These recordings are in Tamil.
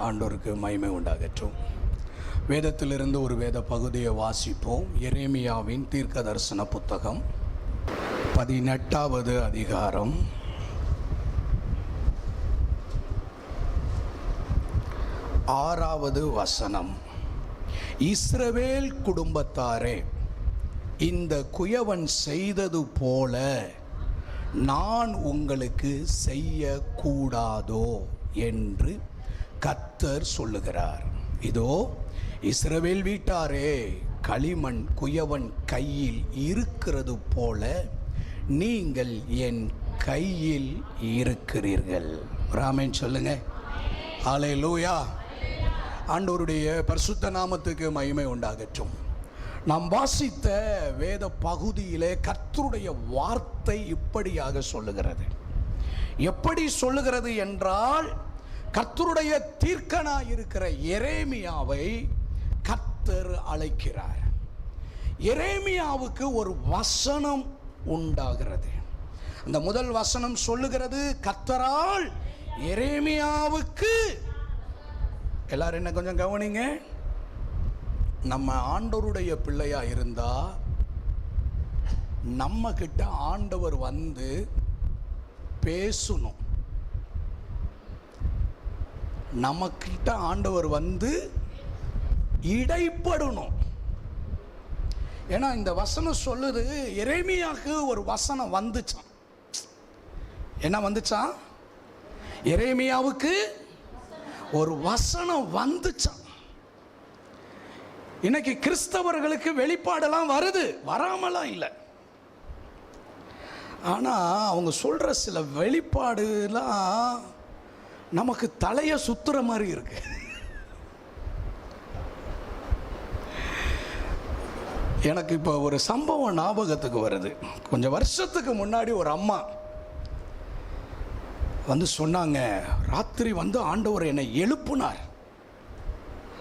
ஆண்டோருக்கு மகிமை உண்டாகட்டும். வேதத்திலிருந்து ஒரு வேத பகுதியை வாசிப்போம். எரேமியாவின் தீர்க்க தரிசன புத்தகம் 18வது அதிகாரம் 6வது வசனம். இஸ்ரவேல் குடும்பத்தாரே, இந்த குயவன் செய்தது போல நான் உங்களுக்கு செய்யக்கூடாதோ என்று கர்த்தர் சொல்லுகிறார். இதோ இஸ்ரவேல் வீட்டாரே, களிமண் குயவன் கையில் இருக்கிறது போல நீங்கள் என் கையில் இருக்கிறீர்கள். ஆமென் சொல்லுங்க. ஹல்லேலூயா. ஆண்டவருடைய பரிசுத்த நாமத்துக்கு மகிமை உண்டாகட்டும். நாம் வாசித்த வேத பகுதியிலே கர்த்தருடைய வார்த்தை இப்படியாக சொல்லுகிறது. எப்படி சொல்லுகிறது என்றால், கர்த்தருடைய தீர்க்கனாய் இருக்கிற எரேமியாவை கர்த்தர் அழைக்கிறார். எரேமியாவுக்கு ஒரு வசனம் உண்டாகிறது. அந்த முதல் வசனம் சொல்லுகிறது, கர்த்தரால் எரேமியாவுக்கு. எல்லாரும் என்ன கொஞ்சம் கவனிங்க. நம்ம ஆண்டவருடைய பிள்ளையா இருந்தா நம்ம கிட்ட ஆண்டவர் வந்து பேசணும். நமக்கிட்ட ஆண்டவர் வந்து இடைப்படணும். ஏன்னா இந்த வசனம் சொல்லுது, எரேமியாவுக்கு ஒரு வசனம் வந்துச்சான். என்ன வந்துச்சான்? எரேமியாவுக்கு ஒரு வசனம் வந்துச்சான். இன்னைக்கு கிறிஸ்தவர்களுக்கு வெளிப்பாடெல்லாம் வருது, வராமலாம் இல்லை. ஆனால் அவங்க சொல்கிற சில வெளிப்பாடுலாம் நமக்கு தலையை சுத்துற மாதிரி இருக்கு. எனக்கு இப்போ ஒரு சம்பவம் ஞாபகத்துக்கு வருது. கொஞ்சம் வருஷத்துக்கு முன்னாடி ஒரு அம்மா வந்து சொன்னாங்க, ராத்திரி வந்து ஆண்டவர் என்னை எழுப்புனார்.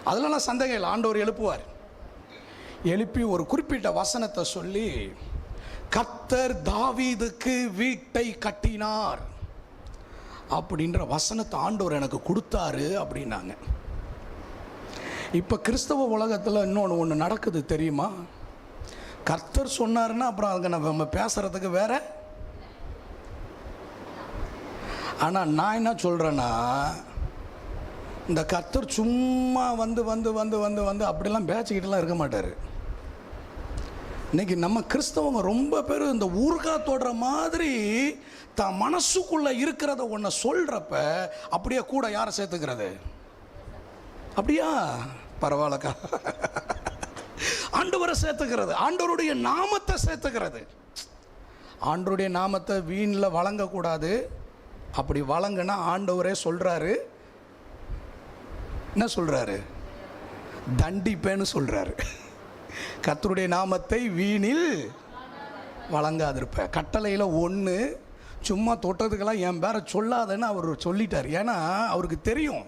அதெல்லாம் சந்தேகம் இல்லை, ஆண்டவர் எழுப்புவார். எழுப்பி ஒரு குறிப்பிட்ட வசனத்தை சொல்லி, கர்த்தர் தாவீதுக்கு வீட்டை கட்டினார் அப்படின்ற வசனத்தை ஆண்டவர் எனக்கு கொடுத்தாரு அப்படின்னாங்க. இப்போ கிறிஸ்தவ உலகத்தில் இன்னொன்று நடக்குது தெரியுமா? கர்த்தர் சொன்னாருன்னா அப்புறம் அதுக்கு நம்ம பேசுறதுக்கு வேற. ஆனால் நான் என்ன சொல்கிறேன்னா, இந்த கர்த்தர் சும்மா வந்து வந்து வந்து வந்து வந்து அப்படிலாம் பேச்சுக்கிட்டுலாம் இருக்க மாட்டார். இன்னைக்கு நம்ம கிறிஸ்தவங்க ரொம்ப பேர் இந்த ஊறுகாய் தொடுற மாதிரி தான் மனசுக்குள்ளே இருக்கிறத ஒன்று சொல்கிறப்ப அப்படியே கூட யாரை சேர்த்துக்கிறது? அப்படியா? பரவாயில்லக்கா. ஆண்டவரை சேர்த்துக்கிறது, ஆண்டவருடைய நாமத்தை சேர்த்துக்கிறது. ஆண்டவருடைய நாமத்தை வீணில் வழங்கக்கூடாது. அப்படி வழங்கினா ஆண்டவரே சொல்கிறாரு, என்ன சொல்கிறாரு? தண்டிப்பேன்னு சொல்கிறாரு. கர்த்தருடைய நாமத்தை வீணில் வழங்காதிருப்ப. கட்டளையில் ஒன்று, சும்மா தொட்டதுக்கெல்லாம் என் பேரை சொல்லாதன்னு அவர் சொல்லிட்டார். ஏன்னா அவருக்கு தெரியும்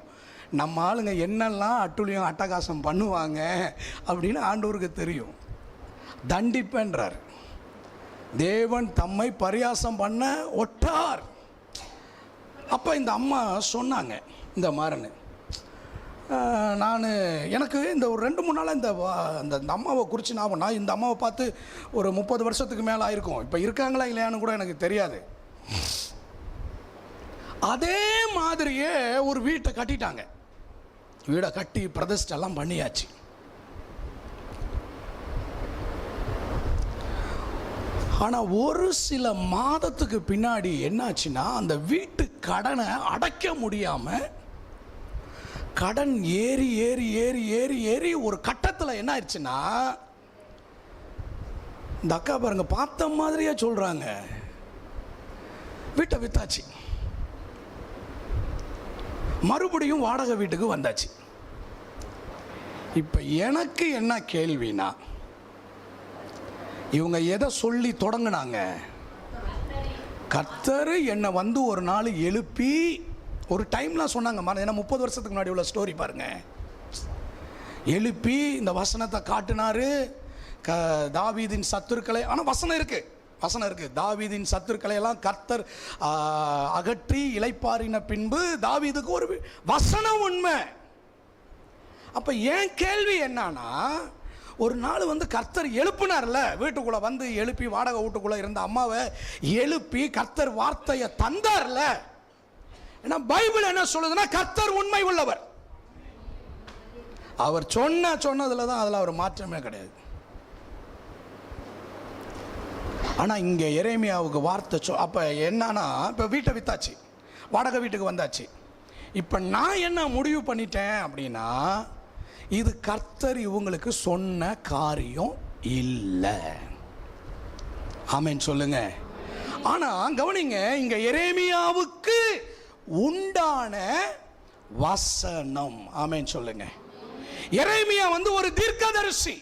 நம்ம ஆளுங்க என்னெல்லாம் அட்டுழியம் அட்டகாசம் பண்ணுவாங்க அப்படின்னு ஆண்டவருக்கு தெரியும். தண்டிப்பேன்றார். தேவன் தம்மை பரியாசம் பண்ண ஒட்டார். அப்போ இந்த அம்மா சொன்னாங்க இந்த மாதிரின்னு. எனக்கு இந்த ஒரு 2-3 நாளாக இந்த அம்மாவை குறித்து நான் இந்த அம்மாவை பார்த்து ஒரு 30 வருஷத்துக்கு மேலே ஆயிருக்கும். இப்போ இருக்காங்களா இல்லையான்னு கூட எனக்கு தெரியாது. அதே மாதிரியே ஒரு வீட்டை கட்டிட்டாங்க. வீடை கட்டி பிரதிஷ்டெல்லாம் பண்ணியாச்சு. ஆனால் ஒரு சில மாதத்துக்கு பின்னாடி என்னாச்சுன்னா, அந்த வீட்டு கடனை அடைக்க முடியாமல் கடன் ஏறி ஏறி ஏறி ஏறி ஏறி ஒரு கட்டத்தில் என்ன ஆயிடுச்சுன்னா, இந்த அக்கா பாருங்க பார்த்த மாதிரியே சொல்கிறாங்க, வீட்டை வித்தாச்சு. மறுபடியும் வாடகை வீட்டுக்கு வந்தாச்சு. இப்போ எனக்கு என்ன கேள்வினா, இவங்க எதை சொல்லி தொடங்கினாங்க? கர்த்தர் என்னை வந்து ஒரு நாள் எழுப்பி ஒரு டைம்லாம் சொன்னாங்க. ஏன்னா 30 வருஷத்துக்கு முன்னாடி உள்ள ஸ்டோரி பாருங்க. எழுப்பி இந்த வசனத்தை காட்டினாரு, தாவீதின் சத்துருக்களை. ஆனால் வசனம் இருக்கு, வசனம் இருக்கு, தாவீதின் சத்துருக்களை எல்லாம் கர்த்தர் அகற்றி இளைப்பாறின பின்பு தாவீதுக்கு ஒரு வசனம் உண்மை. அப்ப ஏன் கேள்வி என்னன்னா, ஒரு நாள் வந்து கர்த்தர் எழுப்பினார்ல, வீட்டுக்குள்ள வந்து எழுப்பி, வாடகை வீட்டுக்குள்ள இருந்த அம்மாவை எழுப்பி கர்த்தர் வார்த்தையை தந்தார்ல. ஏன்னா பைபிள் என்ன சொல்லுதுன்னா, கர்த்தர் உண்மை உள்ளவர். அவர் சொன்னதுல தான் அதில் அவர் மாற்றமே கிடையாது. ஆனால் இங்கே எரேமியாவுக்கு வார்த்தை அப்போ என்னன்னா, இப்போ வீட்டை வித்தாச்சு, வாடகை வீட்டுக்கு வந்தாச்சு. இப்போ நான் என்ன முடிவு பண்ணிட்டேன் அப்படின்னா, இது கர்த்தர் இவங்களுக்கு சொன்ன காரியம் இல்லை. ஆமென் சொல்லுங்க. ஆனால் கவனிங்க, இங்கே எரேமியாவுக்கு உண்டான வசனம். ஆமென் சொல்லுங்க. எரேமியா வந்து ஒரு தீர்க்கதரிசி.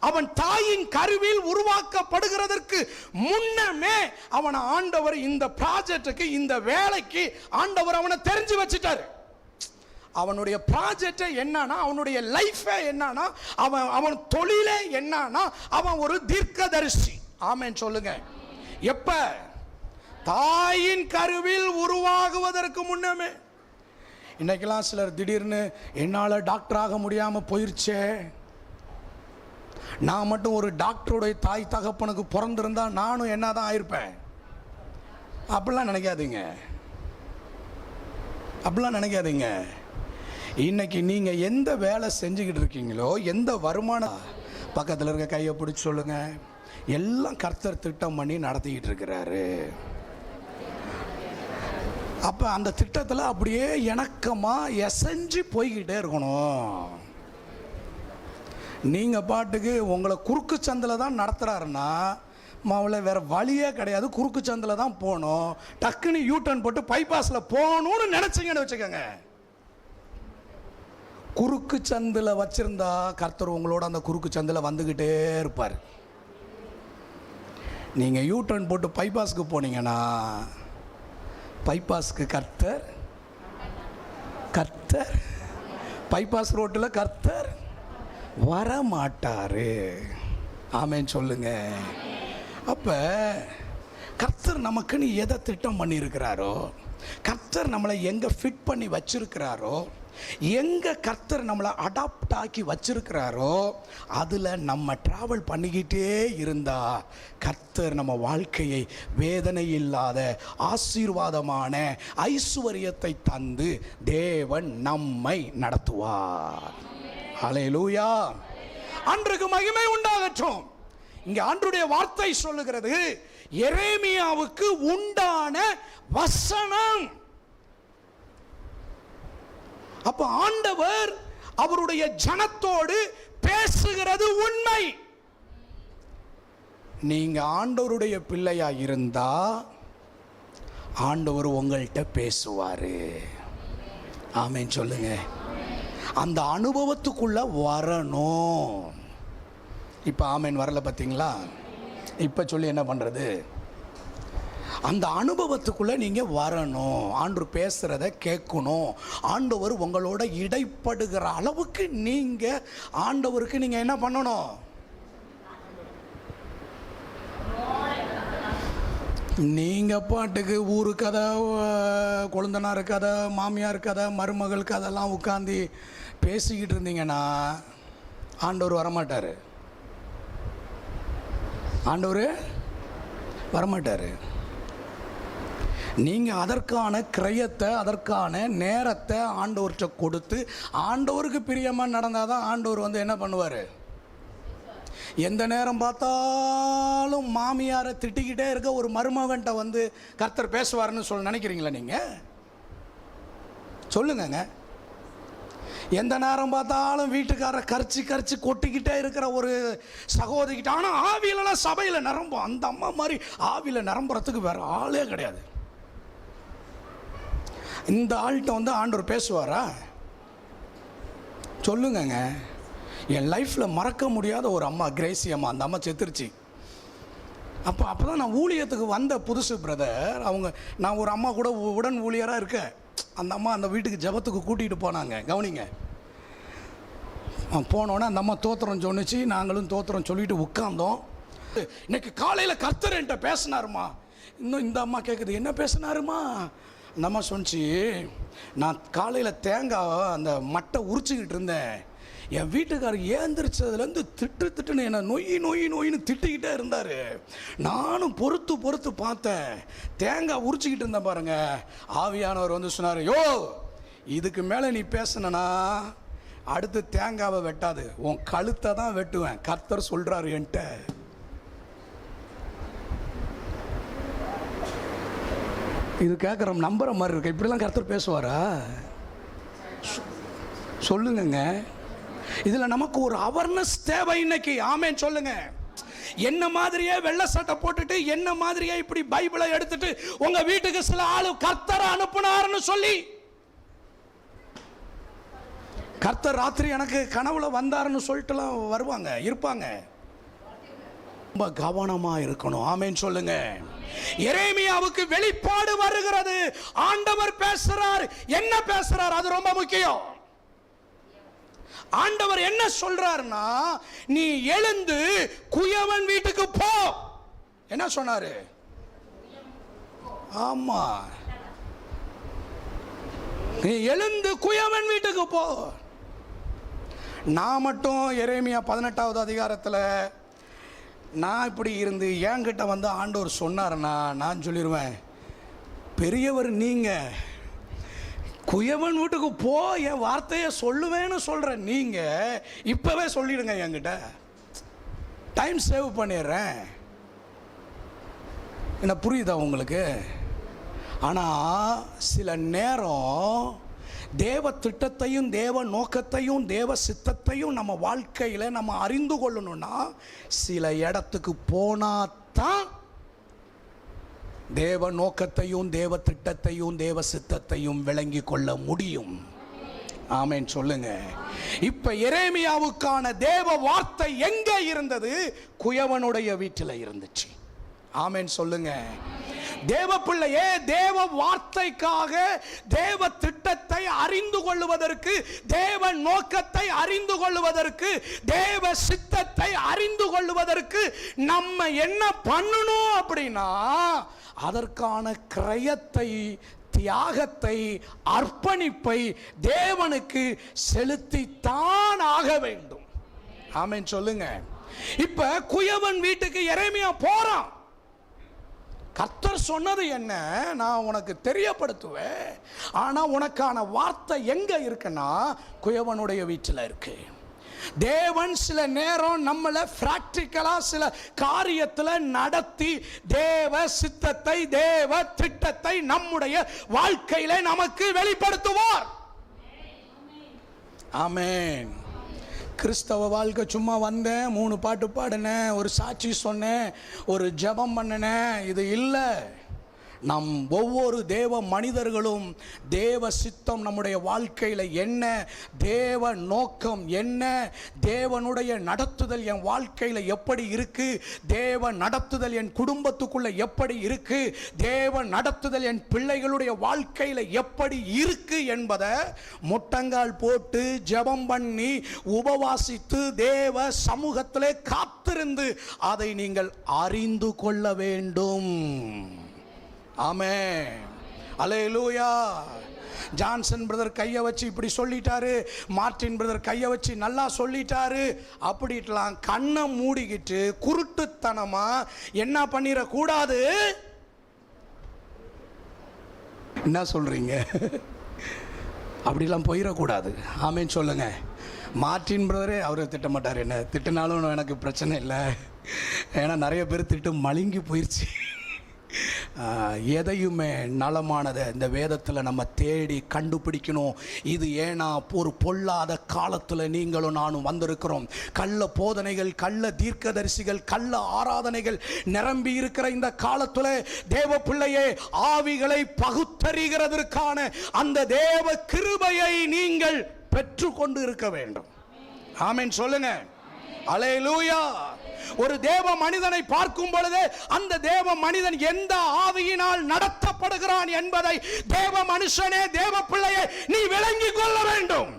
அவன் தாயின் கருவில் உருவாக்கப்படுகிறதற்கு முன்னமே அவனை ஆண்டவர் இந்த ப்ராஜெக்டுக்கு, இந்த வேலைக்கு ஆண்டவர் அவனை தெரிஞ்சு வச்சுட்டாரு. அவனுடைய ப்ராஜெக்ட் என்னன்னா, அவனுடைய லைஃப் என்னன்னா, அவன் தொழிலே என்னன்னா, அவன் ஒரு தீர்க்கதரிசி. ஆமென் சொல்லுங்க. எப்ப? தாயின் கருவில் உருவாகுவதற்கு முன்னமே. இன்னைக்கெல்லாம் சிலர் திடீர்னு என்னால் டாக்டர் ஆக முடியாமல் போயிருச்சே, நான் மட்டும் ஒரு டாக்டருடைய தாய் தகப்பனுக்கு பிறந்திருந்தா நானும் என்ன தான் ஆயிருப்பேன், அப்படிலாம் நினைக்காதீங்க. அப்படிலாம் நினைக்காதீங்க. இன்னைக்கு நீங்க எந்த வேலை செஞ்சுக்கிட்டு இருக்கீங்களோ, எந்த வருமானம், பக்கத்தில் இருக்க கையை பிடிச்சி சொல்லுங்க, எல்லாம் கர்த்தர் திட்டம் பண்ணி நடத்திக்கிட்டு இருக்கிறாரு. அப்ப அந்த திட்டத்தில் அப்படியே இணக்கமா எசைஞ்சு போய்கிட்டே இருக்கணும். நீங்க பாட்டுக்கு உங்களை குறுக்கு சந்தில் தான் நடத்துறாருன்னா மாவுல வேற வழியே கிடையாது, குறுக்கு சந்தில் தான் போகணும். டக்குன்னு யூட்டர்ன் போட்டு பைபாஸில் போகணும்னு நினைச்சீங்கன்னு வச்சுக்கோங்க, குறுக்கு சந்தில் வச்சிருந்தா கர்த்தர் உங்களோட அந்த குறுக்கு சந்தில் வந்துக்கிட்டே இருப்பார். நீங்கள் யூட்டர்ன் போட்டு பைபாஸுக்கு போனீங்கன்னா பைபாஸுக்கு கர்த்தர் பைபாஸ் ரோட்டில் கர்த்தர் வர மாட்டாரு. ஆமென் சொல்லுங்க. அப்ப கர்த்தர் நமக்குன்னு எதை திட்டம் பண்ணி இருக்கிறாரோ, கர்த்தர் நம்மளை எங்க ஃபிட் பண்ணி வச்சிருக்கிறாரோ, எங்க கர்த்தர் நம்மளை அடாப்ட் ஆக்கி வச்சிருக்கிறாரோ, அதுல நம்ம டிராவல் பண்ணிக்கிட்டே இருந்தா கர்த்தர் நம்ம வாழ்க்கையை வேதனை இல்லாத ஆசீர்வாதமான ஐஸ்வர்யத்தை தந்து தேவன் நம்மை நடத்துவார். ஹல்லேலூயா. அன்றைக்கு மகிமை உண்டாகட்டும். இங்க ஆண்டவருடைய வார்த்தை சொல்லுகிறது, எரேமியாவுக்கு உண்டான வசனம். அப்ப ஆண்டவர் அவருடைய ஜனத்தோடு பேசுகிறது உண்மை. நீங்க ஆண்டவருடைய பிள்ளையா இருந்தா ஆண்டவர் உங்கள்கிட்ட பேசுவாரு. ஆமென் சொல்லுங்க. அந்த அனுபவத்துக்குள்ள வரணும். இப்ப ஆமென் வரல பார்த்தீங்களா? இப்ப சொல்லி என்ன பண்றது? அந்த அனுபவத்துக்குள்ள நீங்க வரணும். ஆண்டவர் பேசுறத கேட்கணும். ஆண்டவர் உங்களோட இடைப்படுகிற அளவுக்கு நீங்க ஆண்டவருக்கு நீங்க என்ன பண்ணணும்? நீங்க பாட்டுக்கு ஊரு கதை, கொழுந்தனார் கதை, மாமியார் கதை, மருமகள் கதைலாம் உட்காந்து பேசிக்கிட்டு இருந்தீங்கன்னா ஆண்டவர் வரமாட்டாரு. ஆண்டவர் வரமாட்டாரு. நீங்க அதற்கான கிரயத்தை, அதற்கான நேரத்தை ஆண்டவர்கிட்ட கொடுத்து ஆண்டவருக்கு பிரியமா நடந்தாதான் ஆண்டவர் வந்து என்ன பண்ணுவாரு? எந்த நேரம் பார்த்தாலும் மாமியாரை திட்டிக்கிட்டே இருக்க ஒரு மருமகன்ட்ட வந்து கர்த்தர் பேசுவாருன்னு சொல்ல நினைக்கிறீங்களா? நீங்க சொல்லுங்க. எந்த நேரம் பார்த்தாலும் வீட்டுக்கார கரிச்சு கொட்டிக்கிட்டே இருக்கிற ஒரு சகோதரிக்கிட்ட, ஆனால் ஆவியிலலாம் சபையில் நிரம்பும். அந்த அம்மா மாதிரி ஆவியில் நிரம்புறதுக்கு வேற ஆளே கிடையாது. இந்த ஆள்கிட்ட வந்து ஆண்டவர் பேசுவாரா? சொல்லுங்க. என் லைஃப்பில் மறக்க முடியாத ஒரு அம்மா, கிரேசி அம்மா. அந்த அம்மா செத்துருச்சு. அப்போ தான் நான் ஊழியத்துக்கு வந்த புதுசு பிரதர். நான் ஒரு அம்மா கூட உடன் ஊழியராக இருக்கேன். அந்த அம்மா அந்த வீட்டுக்கு ஜெபத்துக்கு கூட்டிகிட்டு போனாங்க. கவனிங்க. போனோன்னே அந்த அம்மா தோத்திரம் சொன்னிச்சு. நாங்களும் தோத்திரம் சொல்லிட்டு உட்கார்ந்தோம். இன்னைக்கு காலையில கர்த்தர் என்கிட்ட பேசினாருமா. இன்னும் இந்த அம்மா கேட்குது, என்ன பேசினாருமா? அந்த அம்மா சொன்னிச்சு, நான் காலையில் தேங்காய் அந்த மட்டை உரிச்சுக்கிட்டு இருந்தேன், என் வீட்டுக்காரர் ஏந்திரிச்சதுலேருந்து திட்டுன்னு என்னை நொய்யின்னு திட்டிக்கிட்டே இருந்தார். நானும் பொறுத்து பார்த்தேன், தேங்காய் உரிச்சிக்கிட்டு இருந்தேன் பாருங்க. ஆவியானவர் வந்து சொன்னார், யோ இதுக்கு மேலே நீ பேசினா அடுத்து தேங்காவை வெட்டாது, உன் கழுத்தை தான் வெட்டுவேன், கர்த்தர் சொல்கிறாரு என்கிட்ட. இது கேட்குறோம், நம்புற மாதிரி இருக்கு. இப்படிலாம் கர்த்தர் பேசுவாரா? சொல்லுங்க. இதில் நமக்கு ஒரு அவேர்னஸ் தேவை இன்னைக்கு. ஆமென் சொல்லுங்க. என்ன மாதிரியே வெள்ளை சட்டை போட்டுட்டு, என்ன மாதிரியே இப்படி பைபிளை எடுத்துட்டு உங்க வீட்டுக்கு சில ஆளு கர்த்தரை அனுப்புனாருன்னு சொல்லி, கர்த்தர் ராத்திரி எனக்கு கனவுல வந்தாருன்னு சொல்லிட்டுலாம் வருவாங்க, இருப்பாங்க. ரொம்ப கவனமா இருக்கணும். ஆமென் சொல்லுங்க. எரேமியாவுக்கு வெளிப்பாடு வருகிறது, ஆண்டவர் பேசுறார். என்ன பேசுறார்? அது ரொம்ப முக்கியம். ஆண்டவர் என்ன சொல்றாருன்னா, நீ எழுந்து குயவன் வீட்டுக்கு போ. என்ன சொன்னாரு? ஆமா, நீ எழுந்து குயவன் வீட்டுக்கு போ. நான் மட்டும் எரேமியா 18வது அதிகாரத்தில் நான் இப்படி இருந்து என்கிட்ட வந்து ஆண்டவர் சொன்னார்னா நான் சொல்லிடுவேன், பெரியவர் நீங்கள், குயவன் வீட்டுக்கு போ என் வார்த்தையை சொல்லுவேன்னு சொல்கிற நீங்கள் இப்போவே சொல்லிடுங்க என்கிட்ட, டைம் சேவ் பண்ணிடுறேன். என்ன புரியுதா உங்களுக்கு? ஆனால் சில நேரம் தேவ திட்டத்தையும் தேவ நோக்கத்தையும் தேவ சித்தத்தையும் நம்ம வாழ்க்கையில் நம்ம அறிந்து கொள்ளணும்னா சில இடத்துக்கு போனாதான் தேவ நோக்கத்தையும் தேவ திட்டத்தையும் தேவ சித்தத்தையும் விளங்கி கொள்ள முடியும். ஆமென் சொல்லுங்க. இப்ப எரேமியாவுக்கான தேவ வார்த்தை எங்க இருந்தது? குயவனுடைய வீட்டில் இருந்துச்சு. ஆமென் சொல்லுங்க. தேவ பிள்ளையே, தேவ வார்த்தைக்காக தேவ திட்டத்தை அறிந்து கொள்வதற்கு, தேவ நோக்கத்தை அறிந்து கொள்வதற்கு, தேவ சித்தத்தை அறிந்து கொள்வதற்கு நம்ம என்ன பண்ணணும் அப்படின்னா, அதற்கான கிரயத்தை, தியாகத்தை, அர்ப்பணிப்பை தேவனுக்கு செலுத்தித்தான் ஆக வேண்டும். ஆமென் சொல்லுங்க. இப்ப குயவன் வீட்டுக்கு எரேமியா போறான். கர்த்தர் சொன்னது என்ன நான் உனக்கு தெரியப்படுத்துவேன். ஆனா உனக்கான வார்த்தை எங்க இருக்குன்னா குயவனுடைய வீட்டில் இருக்கு. தேவன் சில நேரம் நம்மளை பிராக்டிக்கலா சில காரியத்தில் நடத்தி தேவ சித்தத்தை தேவ திட்டத்தை நம்முடைய வாழ்க்கையில நமக்கு வெளிப்படுத்துவார். ஆமென். கிறிஸ்தவ வாழ்க்கை சும்மா வந்தேன், 3 பாட்டு பாடினேன், ஒரு சாட்சி சொன்னேன், ஒரு ஜெபம் பண்ணினேன், இது இல்லை. நம் ஒவ்வொரு தேவ மனிதர்களும் தேவ சித்தம் நம்முடைய வாழ்க்கையில் என்ன, தேவ நோக்கம் என்ன, தேவனுடைய நடத்துதல் என் வாழ்க்கையில் எப்படி இருக்கு, தேவ நடத்துதல் என் குடும்பத்துக்குள்ள எப்படி இருக்கு, தேவ நடத்துதல் என் பிள்ளைகளுடைய வாழ்க்கையில் எப்படி இருக்கு என்பதை முட்டங்கால் போட்டு ஜெபம் பண்ணி உபவாசித்து தேவ சமூகத்திலே காத்திருந்து அதை நீங்கள் அறிந்து கொள்ள வேண்டும். ஆமென். அல்லேலூயா. ஜான்சன் பிரதர் கையை வச்சு இப்படி சொல்லிட்டாரு, மார்ட்டின் பிரதர் கையை வச்சு நல்லா சொல்லிட்டாரு அப்படிலாம் கண்ணை மூடிக்கிட்டு குருட்டுத்தனமா என்ன பண்ணிடக்கூடாது. என்ன சொல்றீங்க? அப்படிலாம் போயிடக்கூடாது. ஆமென் சொல்லுங்க. மார்ட்டின் பிரதரே அவரை திட்ட மாட்டார், என்ன திட்டினாலும் எனக்கு பிரச்சனை இல்லை, ஏன்னா நிறைய பேர் திட்டு மழுங்கி போயிடுச்சு. எதையுமே நலமானதை இந்த வேதத்தில் நம்ம தேடி கண்டுபிடிக்கணும். இது ஏன்னா ஒரு பொல்லாத காலத்தில் நீங்களும் நானும் வந்திருக்கிறோம். கள்ள போதனைகள், கள்ள தீர்க்கதரிசிகள், கள்ள ஆராதனைகள் நிரம்பி இருக்கிற இந்த காலத்தில் தேவ பிள்ளையே, ஆவிகளை பகுத்தறிகிறதற்கான அந்த தேவ கிருபையை நீங்கள் பெற்றுக்கொண்டு இருக்க வேண்டும். ஆமென் சொல்லுங்க. அல்லேலூயா. ஒரு தேவ மனிதனை பார்க்கும் பொழுது அந்த தேவ மனிதன் எந்த ஆவியினால் நடத்தப்படுகிறான் என்பதை தேவ மனுஷனே, தேவ பிள்ளையே, நீ விளங்கிக் கொள்ள வேண்டும்.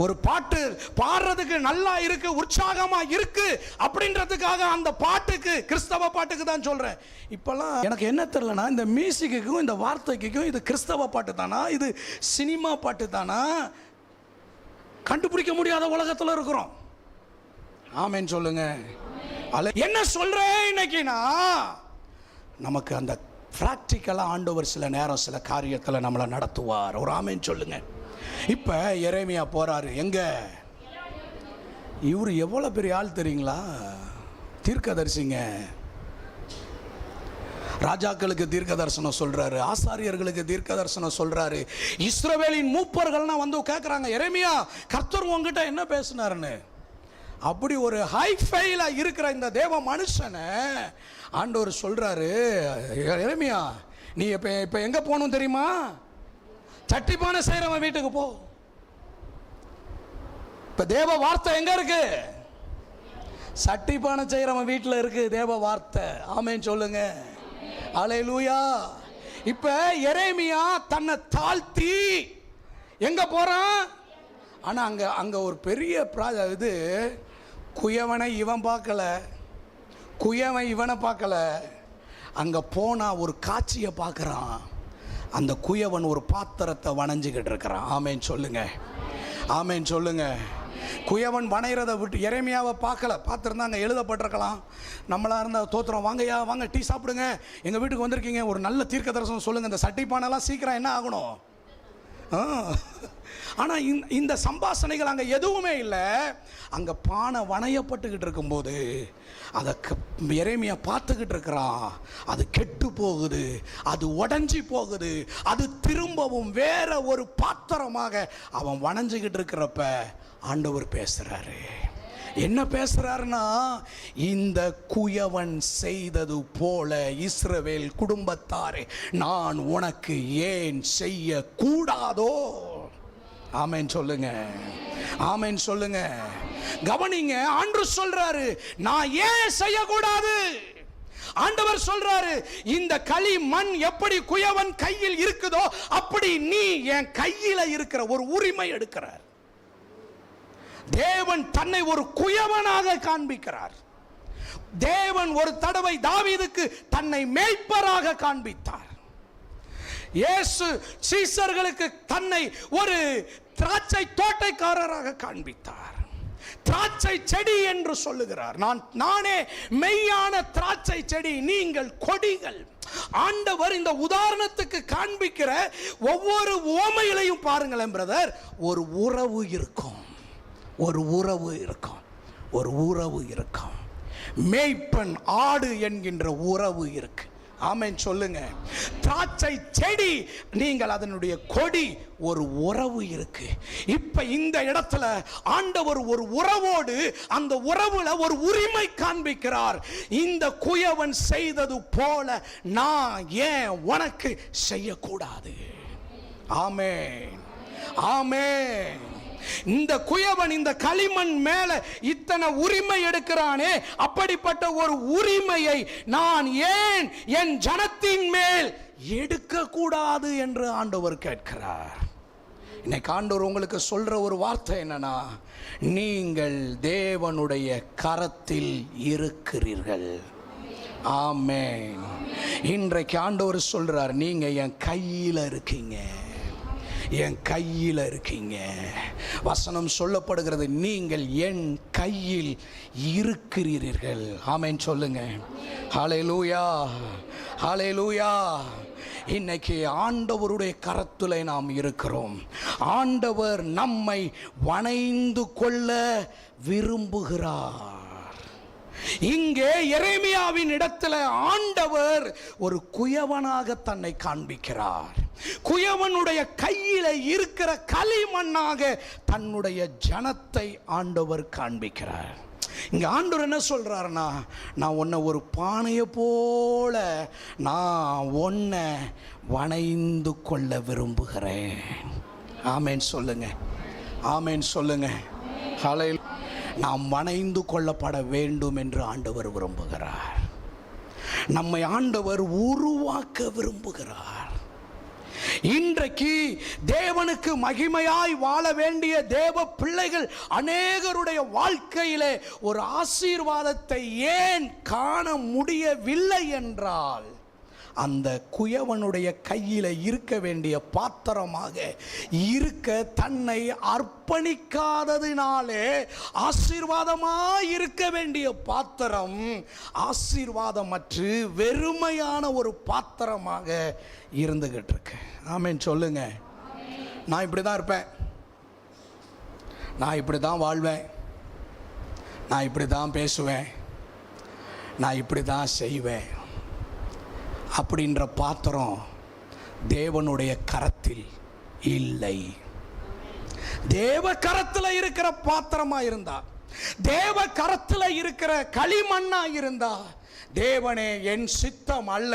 ஒரு பாட்டு பாடுறதுக்கு நல்லா இருக்கு, உற்சாகமா இருக்கு அப்படின்றதுக்காக அந்த பாட்டுக்கு, கிறிஸ்தவ பாட்டுக்கு தான் சொல்றேன். இப்பெல்லாம் எனக்கு என்ன தெரியலனா, இந்த மியூசிக்குக்கும் இந்த வார்த்தைக்கும் இது கிறிஸ்தவ பாட்டு தானா, இது சினிமா பாட்டு தானா, கண்டுபிடிக்க முடியாத உலகத்தில் இருக்கிறோம். ஆமென் சொல்லுங்க. என்ன சொல்றேன் இன்னைக்குனா, நமக்கு அந்த பிராக்டிக்கலா ஆண்டவர் சில நேரம் சில காரியத்தில் நம்மளை நடத்துவார். ஒரு ஆமென் சொல்லுங்க. இப்ப எரேமியா போறாரு எங்க? இவரு எவ்வளவு பெரிய ஆள் தெரியுங்களா? தீர்க்கதரிசிங்க. ராஜாக்களுக்கு தீர்க்க தரிசனம் சொல்றாரு, ஆசாரியர்களுக்கு தீர்க்க தரிசனம் சொல்றாரு. இஸ்ரவேலின் மூப்பர்கள்னா வந்து கேட்கறாங்க, எரேமியா கர்த்தர் உங்ககிட்ட என்ன பேசினாருன்னு. அப்படி ஒரு ஹைஃபைல இருக்கிற இந்த தேவ மனுஷனை ஆண்டவர் சொல்றாரு, எரேமியா நீ இப்ப எங்க போகணும் தெரியுமா? சட்டிப்பானை செய்யறவன் வீட்டுக்கு போ. இப்ப தேவ வார்த்தை எங்க இருக்கு? சட்டிப்பானை செய்யறவன் வீட்டுல இருக்கு தேவ வார்த்தை. ஆமென் சொல்லுங்க. அல்லேலூயா. இப்ப எரேமியா தன்னை தாழ்த்தி எங்க போறான்? ஆனா அங்க ஒரு பெரிய இது, குயவனை இவன் பார்க்கல, குயவன் இவனை பார்க்கல. அங்க போனா ஒரு காட்சியை பார்க்கறான். அந்த குயவன் ஒரு பாத்திரத்தை வணைஞ்சுக்கிட்டு இருக்கிறான். ஆமென் சொல்லுங்க. ஆமென் சொல்லுங்க. குயவன் வணைகிறத விட்டு எரேமியாவை பார்க்கல. பார்த்துருந்தா அங்கே எழுதப்பட்டிருக்கலாம். நம்மளா இருந்தால் தோத்திரம், வாங்கய்யா வாங்க டீ சாப்பிடுங்க, எங்கள் வீட்டுக்கு வந்திருக்கீங்க, ஒரு நல்ல தீர்க்க தரிசனம் சொல்லுங்கள், இந்த சட்டிப்பானெல்லாம் சீக்கிரம் என்ன ஆகணும். ஆனால் இந்த சம்பாஷணைகள் அங்கே எதுவுமே இல்லை. அங்கே பானை வணையப்பட்டுக்கிட்டு இருக்கும்போது அதை எரேமியா பார்த்துக்கிட்டு இருக்கிறான். அது கெட்டு போகுது, அது உடஞ்சி போகுது, அது திரும்பவும் வேற ஒரு பாத்திரமாக அவன் வணைஞ்சிக்கிட்டு இருக்கிறப்ப ஆண்டவர் பேசுறாரு. என்ன பேசுறாருன்னா, இந்த குயவன் செய்தது போல இஸ்ரவேல் குடும்பத்தாரே நான் உனக்கு ஏன் செய்ய கூடாதோ? ஆமென் சொல்லுங்க. ஆமென் சொல்லுங்க. கவனிங்க, ஆண்டவர் சொல்றாரு நான் ஏன் செய்யக்கூடாது. ஆண்டவர் சொல்றாரு, இந்த களி மண் எப்படி குயவன் கையில் இருக்குதோ அப்படி நீ என் கையில இருக்கிற ஒரு உரிமை எடுக்கிறார். தேவன் தன்னை ஒரு குயவனாக காண்பிக்கிறார். தேவன் ஒரு தடவை தாவீதுக்கு தன்னை மேய்ப்பராக காண்பித்தார். இயேசு சீசர்களுக்கு தன்னை ஒரு திராட்சை தோட்டக்காரராக காண்பித்தார். திராட்சை செடி என்று சொல்லுகிறார். நானே மெய்யான திராட்சை செடி, நீங்கள் கொடிகள். ஆண்டவர் இந்த உதாரணத்துக்கு காண்பிக்கிற ஒவ்வொரு உவமையிலையும் பாருங்களேன் பிரதர், ஒரு உறவு இருக்கும், ஒரு உறவு இருக்கும், ஒரு உறவு இருக்கும். மேய்ப்பன் ஆடு என்கின்ற உறவு இருக்கு. ஆமென் சொல்லுங்க. திராட்சை செடி நீங்கள் அதனுடைய கொடி, ஒரு உறவு இருக்கு. இப்ப இந்த இடத்துல ஆண்டவர் ஒரு உறவோடு, அந்த உறவுல ஒரு உரிமை காண்பிக்கிறார். இந்த குயவன் செய்தது போல நான் ஏன் உனக்கு செய்யக்கூடாது? ஆமென் ஆமென். இந்த குயவன் இந்த களிமண் மேல இத்தனை உரிமை எடுக்கிறானே, அப்படிப்பட்ட ஒரு உரிமையை நான் ஏன் என் ஜனத்தின் மேல் எடுக்க கூடாது என்று ஆண்டவர் கேட்கிறார். இன்னைக்கு ஆண்டவர் உங்களுக்கு சொல்ற ஒரு வார்த்தை என்னன்னா, நீங்கள் தேவனுடைய கரத்தில் இருக்கிறீர்கள். ஆமென். இன்றைக்கு ஆண்டவர் சொல்றார், நீங்க என் கையில இருக்கீங்க, என் கையில் இருக்கீங்க. வசனம் சொல்லப்படுகிறது, நீங்கள் என் கையில் இருக்கிறீர்கள். ஆமென் சொல்லுங்க. ஹல்லேலூயா ஹல்லேலூயா. இன்னைக்கு ஆண்டவருடைய கரத்தில் நாம் இருக்கிறோம். ஆண்டவர் நம்மை வணைந்து கொள்ள விரும்புகிறார். இங்கே எரேமியாவின் இடத்துல ஆண்டவர் ஒரு குயவனாக தன்னை காண்பிக்கிறார். குயவனுடைய கையில இருக்கிற களிமண்ணாக தன்னுடைய ஜனத்தை ஆண்டவர் காண்பிக்கிறார். இங்க ஆண்டவர் என்ன சொல்றாருன்னா, நான் உன்னை ஒரு பானையை போல நான் உன்னை வணைந்து கொள்ள விரும்புகிறேன். ஆமென் சொல்லுங்க. ஆமென் சொல்லுங்க. ஹல்லேலூயா. நாம் வணைந்து கொள்ளப்பட வேண்டும் என்று ஆண்டவர் விரும்புகிறார். நம்மை ஆண்டவர் உருவாக்க விரும்புகிறார். இன்றைக்கு தேவனுக்கு மகிமையாய் வாழ வேண்டிய தேவ பிள்ளைகள் அநேகருடைய வாழ்க்கையிலே ஒரு ஆசீர்வாதத்தை ஏன் காண முடியவில்லை என்றால், அந்த குயவனுடைய கையில் இருக்க வேண்டிய பாத்திரமாக இருக்க தன்னை அர்ப்பணிக்காததினாலே ஆசீர்வாதமாய் இருக்க வேண்டிய பாத்திரம் ஆசீர்வாதமற்று வெறுமையான ஒரு பாத்திரமாக இருந்துகிட்டு இருக்கு. ஆமென் சொல்லுங்க. நான் இப்படி தான் இருப்பேன், நான் இப்படி தான் வாழ்வேன், நான் இப்படி தான் பேசுவேன், நான் இப்படி தான் செய்வேன் அப்படின்ற பாத்திரம் தேவனுடைய கரத்தில் இல்லை. தேவ கரத்தில் இருக்கிற பாத்திரமா இருந்தா, தேவ கரத்தில் இருக்கிற களிமண்ணா இருந்தா, தேவனே என் சித்தம் அல்ல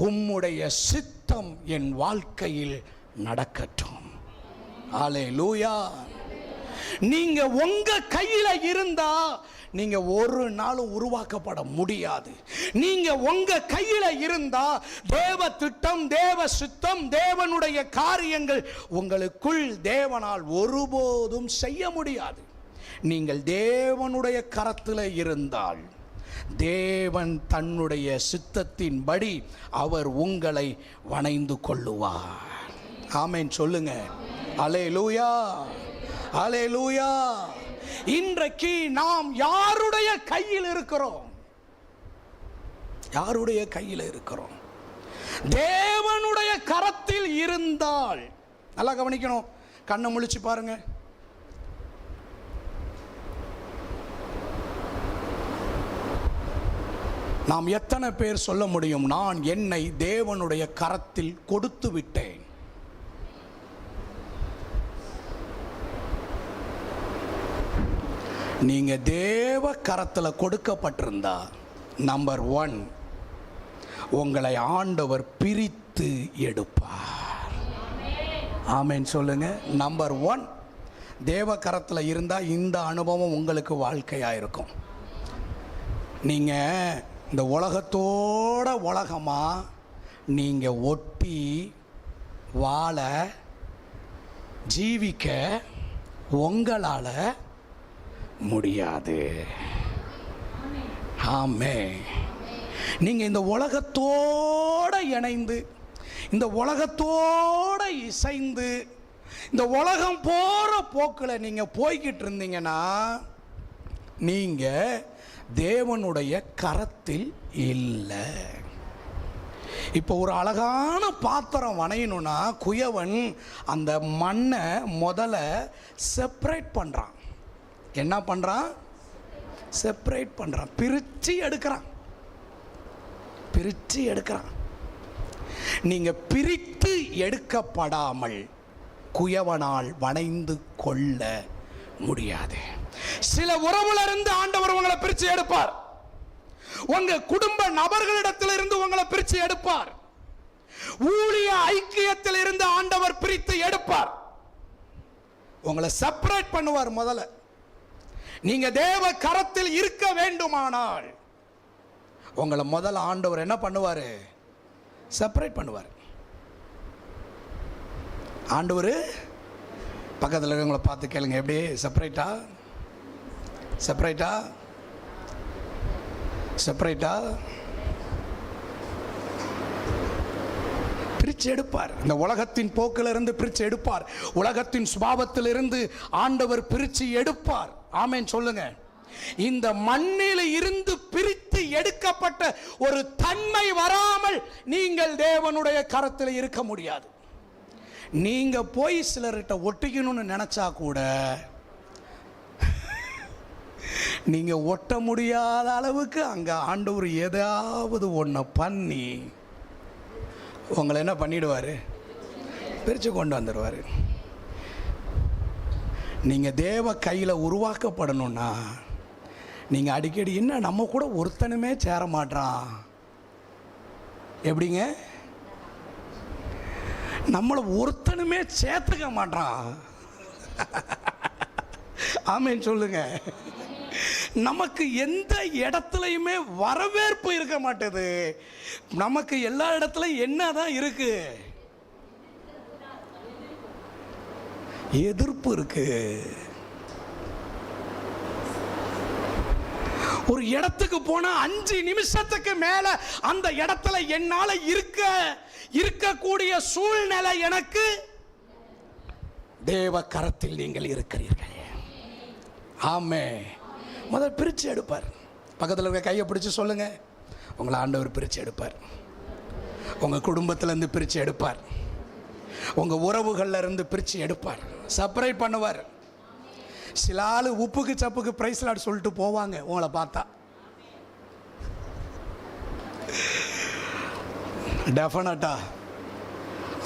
உம்முடைய சித்தம் என் வாழ்க்கையில் நடக்கட்டும். அல்லேலூயா. நீங்க உங்க கையில இருந்தா நீங்க ஒரு நாளும் உருவாக்கப்பட முடியாது. நீங்க உங்க கையில இருந்தா தேவ திட்டம், தேவ சித்தம், தேவனுடைய காரியங்கள் உங்களுக்குள் தேவனால் ஒருபோதும் செய்ய முடியாது. நீங்கள் தேவனுடைய கரத்தில் இருந்தால் தேவன் தன்னுடைய சித்தத்தின்படி அவர் உங்களை வணைந்து கொள்ளுவார். ஆமென் சொல்லுங்க. அல்லேலூயா, அல்லேலூயா. இன்றைக்கு நாம் யாருடைய கையில் இருக்கிறோம்? யாருடைய கையில் இருக்கிறோம்? தேவனுடைய கரத்தில் இருந்தால், நல்லா கவனிக்கணும், கண்ணை முழிச்சு பாருங்க. நாம் எத்தனை பேர் சொல்ல முடியும், நான் என்னை தேவனுடைய கரத்தில் கொடுத்து விட்டேன்? நீங்க தேவ கரத்தில் கொடுக்கப்பட்டிருந்தா, நம்பர் 1, உங்களை ஆண்டவர் பிரித்து எடுப்பார். ஆமென் சொல்லுங்க. நம்பர் 1, தேவ கரத்தில் இருந்தால் இந்த அனுபவம் உங்களுக்கு வாழ்க்கையாக இருக்கும். நீங்கள் இந்த உலகத்தோட உலகமாக நீங்கள் ஒட்டி வாழ ஜீவிக்க உங்களால் முடியாது. ஆமென். நீங்கள் இந்த உலகத்தோடு இணைந்து, இந்த உலகத்தோடு இசைந்து, இந்த உலகம் போகிற போக்கில் நீங்கள் போய்கிட்டு இருந்தீங்கன்னா நீங்கள் தேவனுடைய கரத்தில் இல்லை. இப்போ ஒரு அழகான பாத்திரம் வணையணும்னா குயவன் அந்த மண்ணை முதல்ல செப்பரேட் பண்ணுறான். என்ன பண்ணுறான்? செப்பரேட் பண்ணுறான், பிரித்து எடுக்கிறான், பிரித்து எடுக்கிறான். நீங்கள் பிரித்து எடுக்கப்படாமல் குயவனால் வணைந்து கொள்ள முடியாது. சில உறவுல இருந்து ஆண்டவர் உங்களை பிரித்து எடுப்பார். உங்க குடும்ப நபர்களிடத்தில் இருந்து உங்களை பிரித்து எடுப்பார். ஊழிய ஐக்கியத்தில் இருந்து ஆண்டவர் பிரித்து எடுப்பார். உங்களை செப்பரேட் பண்ணுவார். முதல்ல நீங்க தேவ கரத்தில் இருக்க வேண்டுமானால் உங்களை முதல்ல ஆண்டவர் என்ன பண்ணுவார்? செப்பரேட் பண்ணுவார். ஆண்டவர் பக்கத்தில் இருக்கிறவங்களை பார்த்து கேளுங்க, எப்படி செப்பரேட்டா? செப்பரேட்டா? செப்பரேட்டா? பிரித்து எடுப்பார். இந்த உலகத்தின் போக்கிலிருந்து பிரித்து எடுப்பார். உலகத்தின் சுபாவத்திலிருந்து ஆண்டவர் பிரித்து எடுப்பார். ஆமென் சொல்லுங்க. இந்த மண்ணில் இருந்து பிரித்து எடுக்கப்பட்ட ஒரு தன்மை வராமல் நீங்கள் தேவனுடைய கரத்தில் இருக்க முடியாது. நீங்க போய் சிலர்கிட்ட ஒட்டிக்கணும்னு நினைச்சா கூட நீங்க ஒட்ட முடியாத அளவுக்கு அங்க ஆண்டவர் ஏதாவது ஒன்றை பண்ணி உங்களை என்ன பண்ணிடுவார்? பிரித்து கொண்டு வந்துடுவார். நீங்கள் தேவ கையில் உருவாக்கப்படணும்னா நீங்கள் அடிக்கடி என்ன நம்ம கூட ஒருத்தனுமே சேர மாட்டான், எப்படிங்க? நம்மளை ஒருத்தனுமே சேர்த்துக்க மாட்டான். ஆமென் சொல்லுங்க. நமக்கு எந்த இடத்துலையுமே வரவேற்பு இருக்க மாட்டேது. நமக்கு எல்லா இடத்துலையும் என்னதான் இருக்கு? எதிர்ப்பு இருக்கு. ஒரு இடத்துக்கு போனா 5 நிமிஷத்துக்கு மேல அந்த இடத்துல என்னால இருக்கக்கூடிய சூழ்நிலை எனக்கு. தேவ கரத்தில் நீங்கள் இருக்கிறீர்கள். ஆமே. முதல் பிரிச்சு எடுப்பார். பக்கத்தில் இருக்க கையை பிடிச்சு சொல்லுங்க, உங்களை ஆண்டவர் பிரிச்சு எடுப்பார். உங்க குடும்பத்திலிருந்து பிரிச்சு எடுப்பார். உங்க உறவுகள்ல இருந்து பிரிச்சு எடுப்பார். செப்பரேட் பண்ணுவார். சில ஆளு உப்புக்கு சப்புக்கு பிரைஸ் லாட் சொல்லிட்டு போவாங்க உங்களை பார்த்தா. டெஃபினட்டா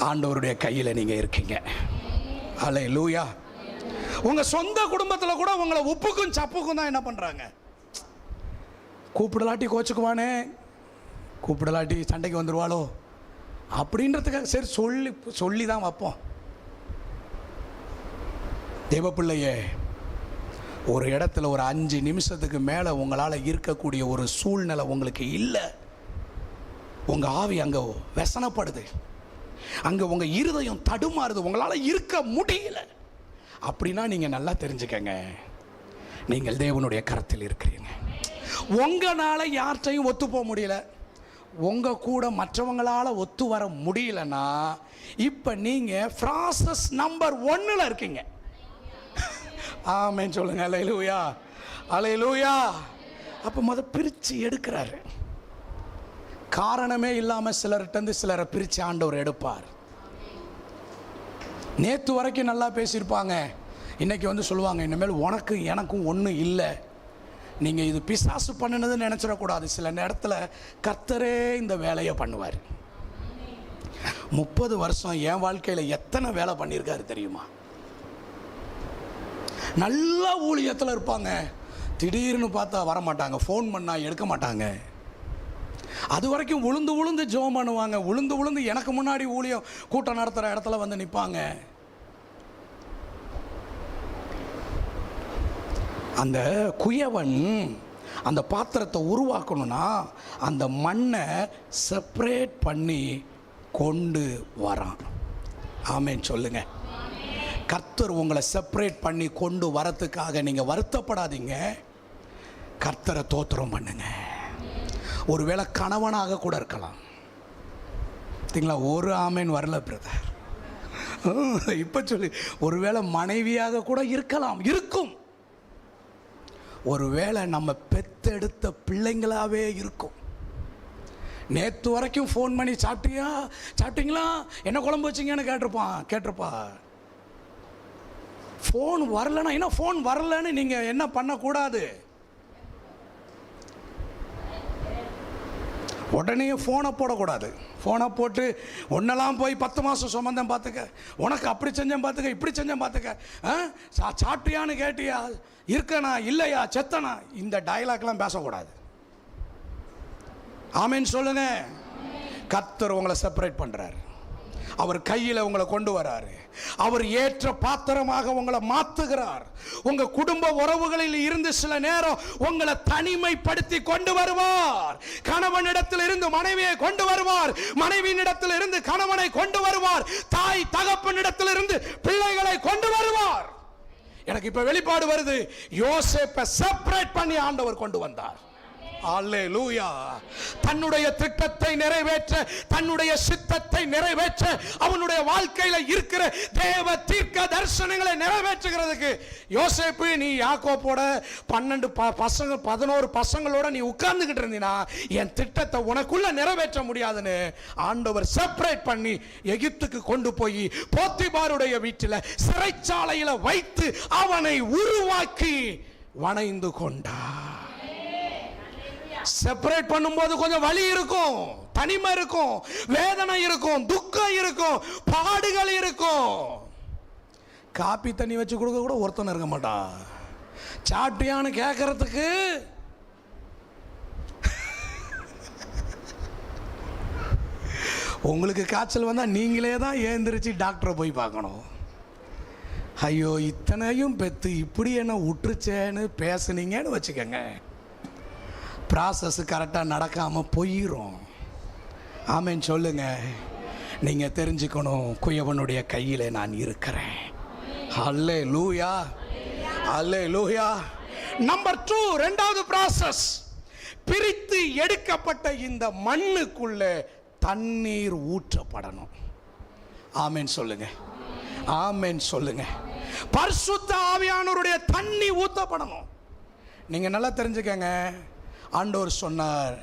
ஆண்டவருடைய கையில நீங்க இருக்கீங்க. அல்லேலூயா. உங்க சொந்த குடும்பத்தில் கூட உங்களை உப்புக்கும் சப்புக்கும் தான் என்ன பண்றாங்க. கூப்பிடலாட்டி கோச்சுக்குவானே, கூப்பிடலாட்டி சண்டைக்கு வந்துடுவாளோ அப்படின்றதுக்காக சரி சொல்லி தான் வைப்போம். தேவப்பிள்ளையே, ஒரு இடத்துல ஒரு 5 நிமிஷத்துக்கு மேலே உங்களால் இருக்கக்கூடிய ஒரு சூழ்நிலை உங்களுக்கு இல்லை. உங்கள் ஆவி அங்கே व्यसனப்படுது, அங்கே உங்கள் இருதயம் தடுமாறுது, உங்களால் இருக்க முடியல அப்படின்னா நீங்கள் நல்லா தெரிஞ்சுக்கங்க, நீங்கள் தேவனுடைய கரத்தில் இருக்கிறீங்க. உங்களால் யார்கிட்டையும் ஒத்து போக முடியல, உங்கள் கூட மற்றவங்களால் ஒத்து வர முடியலன்னா இப்போ நீங்கள் ப்ராசஸ் நம்பர் 1 இருக்கீங்க. ஆமென் சொல்லுங்க. அல்லேலூயா, அல்லேலூயா. அப்போ பிரித்து எடுக்கிறாரு. காரணமே இல்லாமல் சிலர்கிட்ட சிலரை பிரித்து ஆண்டவர் எடுப்பார். நேற்று வரைக்கும் நல்லா பேசியிருப்பாங்க, இன்னைக்கு சொல்லுவாங்க இனிமேல் உனக்கு எனக்கும் ஒன்றும் இல்லை, நீங்கள் இது பிசாசு பண்ணினதுன்னு நினச்சிடக்கூடாது. சில நேரத்தில் கர்த்தரே இந்த வேலையை பண்ணுவார். 30 வருஷம் என் வாழ்க்கையில் எத்தனை வேலை பண்ணியிருக்காரு தெரியுமா? நல்ல ஊழியத்தில் இருப்பாங்க, திடீர்னு பார்த்தா வரமாட்டாங்க, ஃபோன் பண்ணால் எடுக்க மாட்டாங்க. அது வரைக்கும் உளுந்து ஜெபம் பண்ணுவாங்க, உளுந்து எனக்கு முன்னாடி ஊழியம் கூட்டம் நடத்துகிற இடத்துல நிற்பாங்க. அந்த குயவன் அந்த பாத்திரத்தை உருவாக்கணும்னா அந்த மண்ணை செப்பரேட் பண்ணி கொண்டு வரான். ஆமென் சொல்லுங்க. கர்த்தர் உங்களை செப்பரேட் பண்ணி கொண்டு வரத்துக்காக நீங்கள் வருத்தப்படாதீங்க, கர்த்தரை தோத்திரம் பண்ணுங்க. ஒருவேளை கணவனாக கூட இருக்கலாம். சரிங்களா? ஒரு ஆமேன் வரல பிரதர். இப்போ சொல்லி ஒருவேளை மனைவியாக கூட இருக்கலாம், இருக்கும். ஒருவேளை நம்ம பெத்தெடுத்த பிள்ளைங்களாவே இருக்கும். நேற்று வரைக்கும் ஃபோன் பண்ணி சாப்பிட்டீங்களா, என்ன குழம்பு வச்சிங்கன்னு கேட்டிருப்பா. ஃபோன் வரலன்னா என்ன, ஃபோன் வரலன்னு நீங்கள் என்ன பண்ணக்கூடாது, உடனே ஃபோனை போடக்கூடாது. ஃபோனை போட்டு ஒன்னெல்லாம் போய் 10 மாதம் சுமந்தேன் பார்த்துக்க, உனக்கு அப்படி செஞ்சேன் பார்த்துக்க, இப்படி செஞ்சேன் பார்த்துக்க, சாப்பிட்டியான்னு கேட்டியா, இருக்கனா இல்லையா, செத்தனா, இந்த டயலாக்லாம் பேசக்கூடாது. ஆமென் சொல்லுங்க. கர்த்தர் உங்களை செப்பரேட் பண்ணுறாரு. அவர் கையில் உங்களை கொண்டு வராரு. அவர் ஏற்ற பாத்திரமாக உங்களை மாற்றுகிறார். உங்க குடும்ப உறவுகளில் இருந்து சில நேரம் உங்களை தனிமைப்படுத்தி கொண்டு வருவார். கணவனிடத்தில் இருந்து மனைவியை கொண்டு வருவார், மனைவியினிடத்தில் இருந்து கணவனை கொண்டு வருவார், தாய் தகப்பனிடத்தில் இருந்து பிள்ளைகளை கொண்டு வருவார். எனக்கு இப்ப வெளிப்பாடு வருது, யோசேப்பை செப்பரேட் பண்ணி ஆண்டவர் கொண்டு வந்தார். அல்லேலூயா. தன்னுடைய திட்டத்தை நிறைவேற்ற, தன்னுடைய சித்தத்தை நிறைவேற்ற, அவனுடைய வாழ்க்கையில இருக்கிற தேவ தீர்க்க தரிசனங்களை நிறைவேற்றுகிறதுக்கு யோசேப்பு, நீ யாக்கோபோட 11 பசங்களோட நீ உட்கார்ந்துகிட்டு இருந்தீனா என் திட்டத்தை உனக்குள்ள நிறைவேற்ற முடியாதுன்னு ஆண்டவர் செப்பரேட் பண்ணி எகிப்துக்கு கொண்டு போய் போத்திபாருடைய வீட்டில் சிறைச்சாலையில வைத்து அவனை உருவாக்கி வணைந்து கொண்டார். செப்பரேட் பண்ணும்போது கொஞ்சம் வலி இருக்கும், தனிமை இருக்கும், வேதனை இருக்கும், துக்கம் இருக்கும், பாடுகள் இருக்கும். காப்பி தண்ணி வச்சு கொடுக்க கூட ஒருத்தன் இருக்க மாட்டான். சாப்பிட்டியான்னு கேட்கறதுக்கு உங்களுக்கு காய்ச்சல் வந்தா நீங்களே தான் ஏந்திரிச்சு டாக்டரை போய் பார்க்கணும். ஐயோ இத்தனையும் பெத்து இப்படி என்ன விட்டுருச்சேன்னு பேசுனீங்கன்னு வச்சுக்கோங்க, ப்ராசஸ் கரெக்டாக நடக்காமல் போயிடும். ஆமென் சொல்லுங்க. நீங்கள் தெரிஞ்சுக்கணும், குயவனுடைய கையில் நான் இருக்கிறேன். அல்லேலூயா, அல்லேலூயா. நம்பர் 2, இரண்டாவது process, பிரித்து எடுக்கப்பட்ட இந்த மண்ணுக்குள்ள தண்ணீர் ஊற்றப்படணும். ஆமென் சொல்லுங்க, ஆமென் சொல்லுங்க. பரிசுத்த ஆவியானவருடைய தண்ணி ஊற்றப்படணும். நீங்க நல்லா தெரிஞ்சுக்கங்க, ஆண்டவர் சொன்னார்,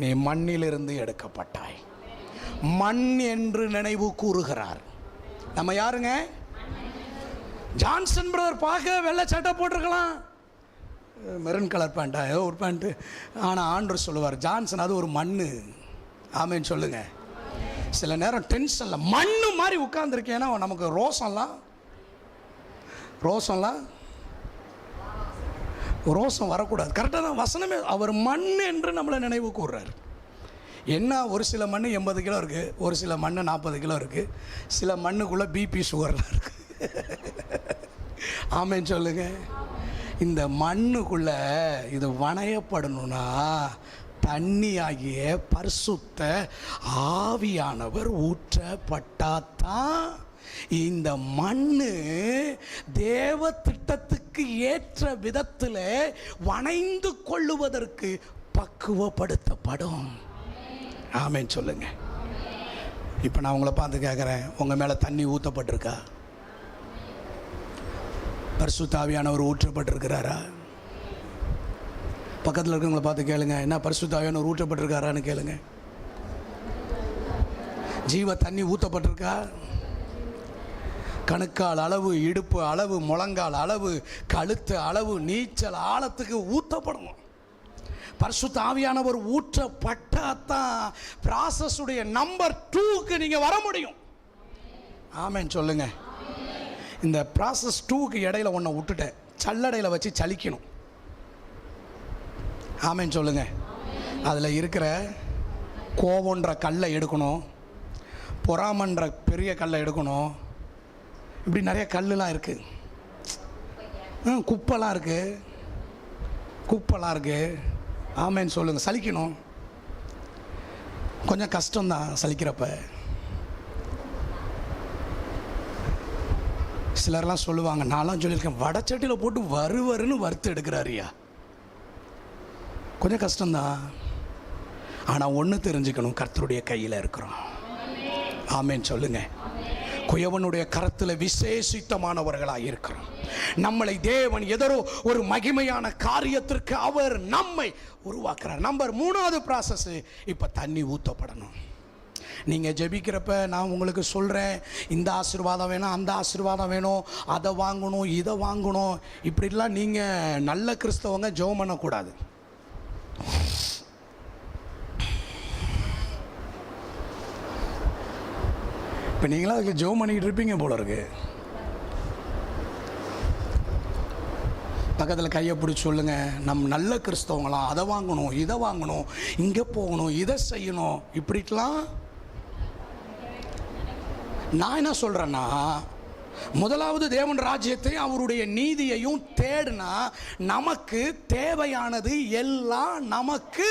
நீ மண்ணிலிருந்து எடுக்கப்பட்டாய். மண் என்று நினைவு கூறுகிறார். நம்ம யாருங்க? ஜான்சன் பிரதர் பார்க்க வெள்ளை சட்டை போட்டிருக்கலாம், மெரூன் கலர் பேண்டா ஏதோ ஒரு பேண்ட்டு, ஆனால் ஆண்டவர் சொல்லுவார், ஜான்சன் அது ஒரு மண். ஆமென் சொல்லுங்க. சில நேரம் டென்ஷனில் மண்ணு மாதிரி உட்கார்ந்துருக்கேன்னா நமக்கு ரோசம் வரக்கூடாது. கரெக்டாக தான் வசனமே, அவர் மண் என்று நம்மளை நினைவு கூறுறார். என்ன, ஒரு சில மண் 80 கிலோ இருக்குது, ஒரு சில மண் 40 கிலோ இருக்குது, சில மண்ணுக்குள்ளே பிபி சுகர்லாம் இருக்குது. ஆமென் சொல்லுங்க. இந்த மண்ணுக்குள்ள இது வணையப்படணும்னா தண்ணியாகிய பரிசுத்த ஆவியானவர் ஊற்றப்பட்டாதான் இந்த மண்ணு தேவ திட்டத்துக்கு ஏற்ற விதத்தில் வணைந்து கொள்ளுவதற்கு பக்குவப்படுத்தப்படும். ஆமென் சொல்லுங்க. இப்போ நான் உங்களை பார்த்து கேட்குறேன், உங்கள் மேலே தண்ணி ஊற்றப்பட்டிருக்கா? பரிசுத்த ஆவியானவர் ஊற்றப்பட்டிருக்கிறாரா? பக்கத்தில் இருக்கவங்களை பார்த்து கேளுங்க, என்ன பரிசுத்த ஆவியானவர் ஊற்றப்பட்டிருக்காரான்னு கேளுங்க. ஜீவ தண்ணி ஊற்றப்பட்டிருக்கா? கணுக்கால் அளவு, இடுப்பு அளவு, முழங்கால் அளவு, கழுத்து அளவு, நீச்சல் ஆழத்துக்கு ஊற்றப்படணும். பரிசுத்த ஆவியானவர் ஊற்றப்பட்டாதான் ப்ராசஸுடைய நம்பர் 2க்கு நீங்கள் வர முடியும். ஆமென் சொல்லுங்க. இந்த ப்ராசஸ் 2க்கு இடையில ஒன்றை விட்டுட்டேன், சல்லடையில் வச்சு சலிக்கணும். ஆமென் சொல்லுங்க. அதில் இருக்கிற கோவன்ற கல்லை எடுக்கணும், பொறாமன்ற பெரிய கல்லை எடுக்கணும். இப்படி நிறைய கல்லுலாம் இருக்குது, குப்பைலாம் இருக்குது. ஆமென் சொல்லுங்க. சலிக்கணும், கொஞ்சம் கஷ்டம்தான் சலிக்கிறப்ப. சிலர்லாம் சொல்லுவாங்க, நான்லாம் சொல்லியிருக்கேன், வடச்சட்டியில் போட்டு வருன்னு வறுத்து எடுக்கிறாரியா. கொஞ்சம் கஷ்டம்தான், ஆனால் ஒன்று தெரிஞ்சுக்கணும், கர்த்தருடைய கையில் இருக்கிறோம். ஆமென் சொல்லுங்க. குயவனுடைய கரத்தில் விசேஷித்தமானவர்களாக இருக்கிறோம். நம்மளை தேவன் எதோ ஒரு மகிமையான காரியத்திற்கு அவர் நம்மை உருவாக்குறார். நம்பர் 3வது ப்ராசஸ், இப்போ தண்ணி ஊற்றப்படணும். நீங்கள் ஜெபிக்கிறப்ப நான் உங்களுக்கு சொல்கிறேன், இந்த ஆசீர்வாதம் வேணும், அந்த ஆசீர்வாதம் வேணும், அதை வாங்கணும், இதை வாங்கணும், இப்படிலாம் நீங்கள் நல்ல கிறிஸ்தவங்க ஜெபம் பண்ணக்கூடாது. இப்போ நீங்களாம் அதுக்கு ஜெபம் பண்ணிக்கிட்டு இருப்பீங்க போல இருக்கு. பக்கத்தில் கையை பிடிச்சி சொல்லுங்க, நம்ம நல்ல கிறிஸ்தவங்களாம் அதை வாங்கணும், இதை வாங்கணும், இங்கே போகணும், இதை செய்யணும், இப்படிலாம். நான் என்ன சொல்கிறேன்னா, முதலாவது தேவன் ராஜ்யத்தை அவருடைய நீதியையும் தேடினா நமக்கு தேவையானது எல்லாம் நமக்கு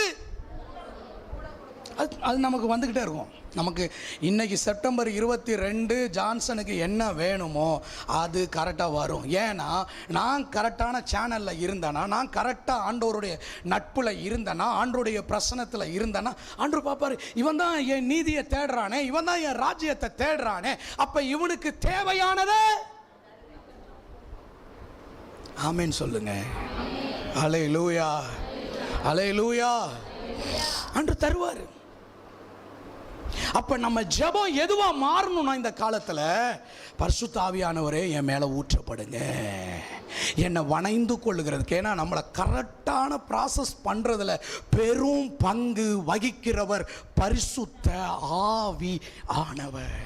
அது நமக்கு வந்துக்கிட்டே இருக்கும். நமக்கு இன்னைக்கு செப்டம்பர் 22 ஜான்சனுக்கு என்ன வேணுமோ அது கரெக்டாக வரும். ஏன்னா நான் கரெக்டான சேனலில் இருந்தேன்னா, நான் கரெக்டாக ஆண்டவருடைய நட்பில் இருந்தேன்னா, ஆண்டவருடைய பிரசனத்தில் இருந்தேன்னா, ஆண்டவர் பார்ப்பார், இவன் தான் என் நீதியை தேடுறானே, இவன் தான் என் ராஜ்யத்தை தேடுறானே, அப்போ இவனுக்கு தேவையானதே. ஆமென் சொல்லுங்க. அல்லேலூயா, அல்லேலூயா. ஆண்டவர் தருவார். அப்ப நம்ம ஜெபம் எதுவா மாறணும்னா, இந்த காலத்துல பரிசுத்த ஆவியானவரே என் மேல ஊற்றப்படுங்க, என்னை வணைந்து கொள்ளுகிறதுக்கு. ஏன்னா நம்மளை கரெக்டான ப்ராசஸ் பண்றதுல பெரும் பங்கு வகிக்கிறவர் பரிசுத்த ஆவி ஆனவர்.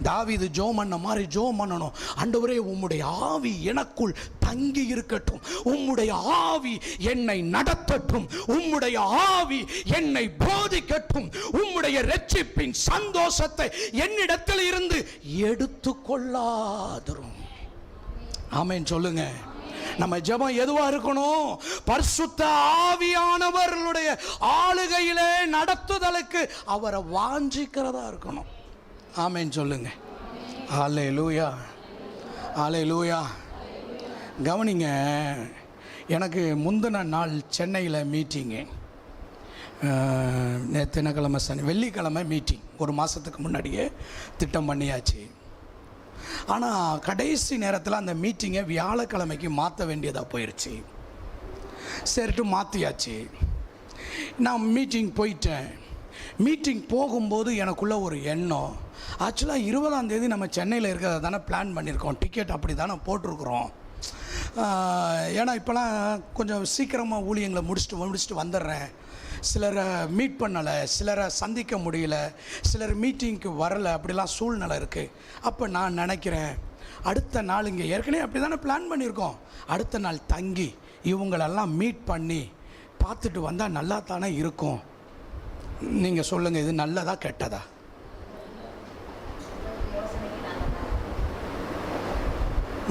தாவீது ஜெபம் பண்ண மாதிரி ஜெபம் பண்ணணும். ஆண்டவரே, உம்முடைய ஆவி எனக்குள் தங்கி இருக்கட்டும், உம்முடைய ஆவி என்னை நடத்தட்டும், உம்முடைய ஆவி என்னை போதிக்கட்டும், உம்முடைய இரட்சிப்பின் சந்தோஷத்தை என்னிடத்தில் இருந்து எடுத்துக்கொள்ளாதரும். ஆமென் சொல்லுங்க. நம்ம ஜெபம் எதுவா இருக்கணும்? பரிசுத்த ஆவியானவர்களுடைய ஆளுகையிலே நடத்துதலுக்கு அவரை வாஞ்சிக்கிறதா இருக்கணும். ஆமென் சொல்லுங்க. அல்லேலூயா, ஹல்லேலூயா. கவனிங்க, எனக்கு முந்தின நாள் சென்னையில் மீட்டிங்கு. தினக்கிழமை வெள்ளிக்கிழமை மீட்டிங். ஒரு மாதத்துக்கு முன்னாடியே திட்டம் பண்ணியாச்சு. ஆனால் கடைசி நேரத்தில் அந்த மீட்டிங்கை வியாழக்கிழமைக்கு மாற்ற வேண்டியதாக போயிடுச்சு. சரிட்டு மாற்றியாச்சு. நான் மீட்டிங் போயிட்டேன். மீட்டிங் போகும்போது எனக்குள்ளே ஒரு எண்ணம், ஆக்சுவலாக 20ஆம் தேதி நம்ம சென்னையில் இருக்கிறத தானே பிளான் பண்ணியிருக்கோம், டிக்கெட் அப்படி தானே போட்டிருக்குறோம். ஏன்னா இப்போலாம் கொஞ்சம் சீக்கிரமாக ஊழியங்களை முடிச்சுட்டு வந்துடுறேன். சிலரை மீட் பண்ணலை, சிலரை சந்திக்க முடியல, சிலர் மீட்டிங்க்கு வரலை, அப்படிலாம் சூழ்நிலை இருக்குது. அப்போ நான் நினைக்கிறேன், அடுத்த நாள் இங்கே ஏற்கனவே அப்படி தானே பிளான் பண்ணியிருக்கோம், அடுத்த நாள் தங்கி இவங்களெல்லாம் மீட் பண்ணி பார்த்துட்டு வந்தால் நல்லா தானே இருக்கும். நீங்கள் சொல்லுங்கள், இது நல்லதா கெட்டதா?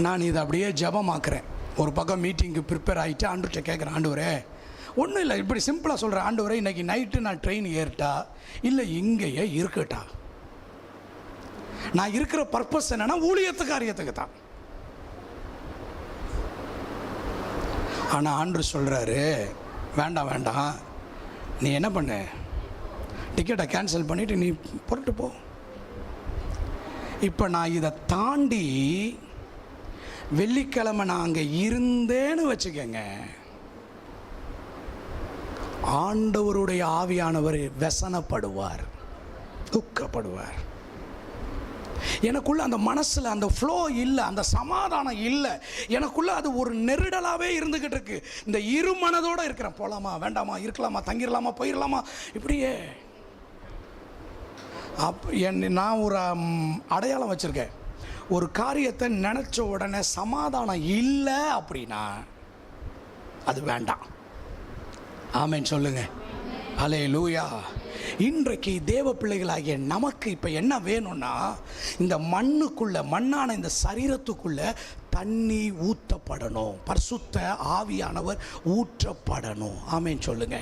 நான் இதை அப்படியே ஜபமாக்குறேன். ஒரு பக்கம் மீட்டிங்க்கு ப்ரிப்பேர் ஆகிட்டு ஆண்டவர்கிட்ட கேட்குறேன், ஆண்டவரே ஒன்றும் இல்லை, இப்படி சிம்பிளாக சொல்கிறேன், ஆண்டவரே இன்றைக்கி நைட்டு நான் ட்ரெயின் ஏறிட்டா இல்லை இங்கேயே இருக்கட்டா? நான் இருக்கிற பர்பஸ் என்னென்னா ஊழியத்து காரியத்துக்கு தான். ஆனால் ஆண்டவர் சொல்கிறாரு, வேண்டாம் வேண்டாம், நீ என்ன பண்ணு, டிக்கெட்டை கேன்சல் பண்ணிவிட்டு நீ புறட்டு போ. இப்போ நான் இதை தாண்டி வெள்ளிக்கிழமை நான் அங்கே இருந்தேன்னு வச்சுக்கங்க, ஆண்டவருடைய ஆவியானவர் व्यसனப்படுவார், துக்கப்படுவார். எனக்குள்ள அந்த மனசில் அந்த ஃப்ளோ இல்லை, அந்த சமாதானம் இல்லை. எனக்குள்ள அது ஒரு நெருடலாகவே இருந்துக்கிட்டு இருக்கு. இந்த இரு மனதோடு இருக்கிறேன், போகலாமா வேண்டாமா, இருக்கலாமா தங்கிடலாமா போயிடலாமா, இப்படியே. நான் ஒரு அடையாளம் வச்சுருக்கேன், ஒரு காரியத்தை நினச்ச உடனே சமாதானம் இல்லை அப்படின்னா அது வேண்டாம். ஆமென் சொல்லுங்க. ஹல்லேலூயா. இன்றைக்கு தேவ பிள்ளைகளாகிய நமக்கு இப்போ என்ன வேணும்னா, இந்த மண்ணான இந்த சரீரத்துக்குள்ள தண்ணி ஊற்றப்படணும், பரிசுத்த ஆவியானவர் ஊற்றப்படணும். ஆமென் சொல்லுங்க.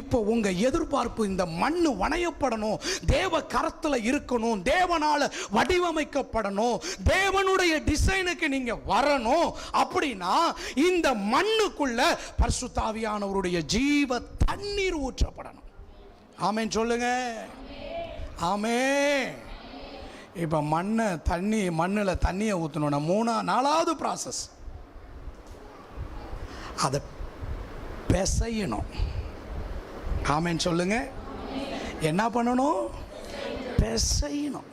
இப்போ உங்க எதிர்பார்ப்பு இந்த மண்ணு வணையப்படணும், தேவ கரத்தில் இருக்கணும், தேவனால வடிவமைக்கப்படணும், தேவனுடைய டிசைனுக்கு நீங்க வரணும். அப்படின்னா இந்த மண்ணுக்குள்ள பரிசுத்த ஆவியானவருடைய ஜீவ தண்ணீர் ஊற்றப்படணும். ஆமென் சொல்லுங்க. ஆமென். இப்போ மண்ணில் தண்ணியை ஊற்றணும்னா 4வது ப்ராசஸ், அதை பிசையணும். ஆமென் சொல்லுங்க. என்ன பண்ணணும்? பிசையணும்.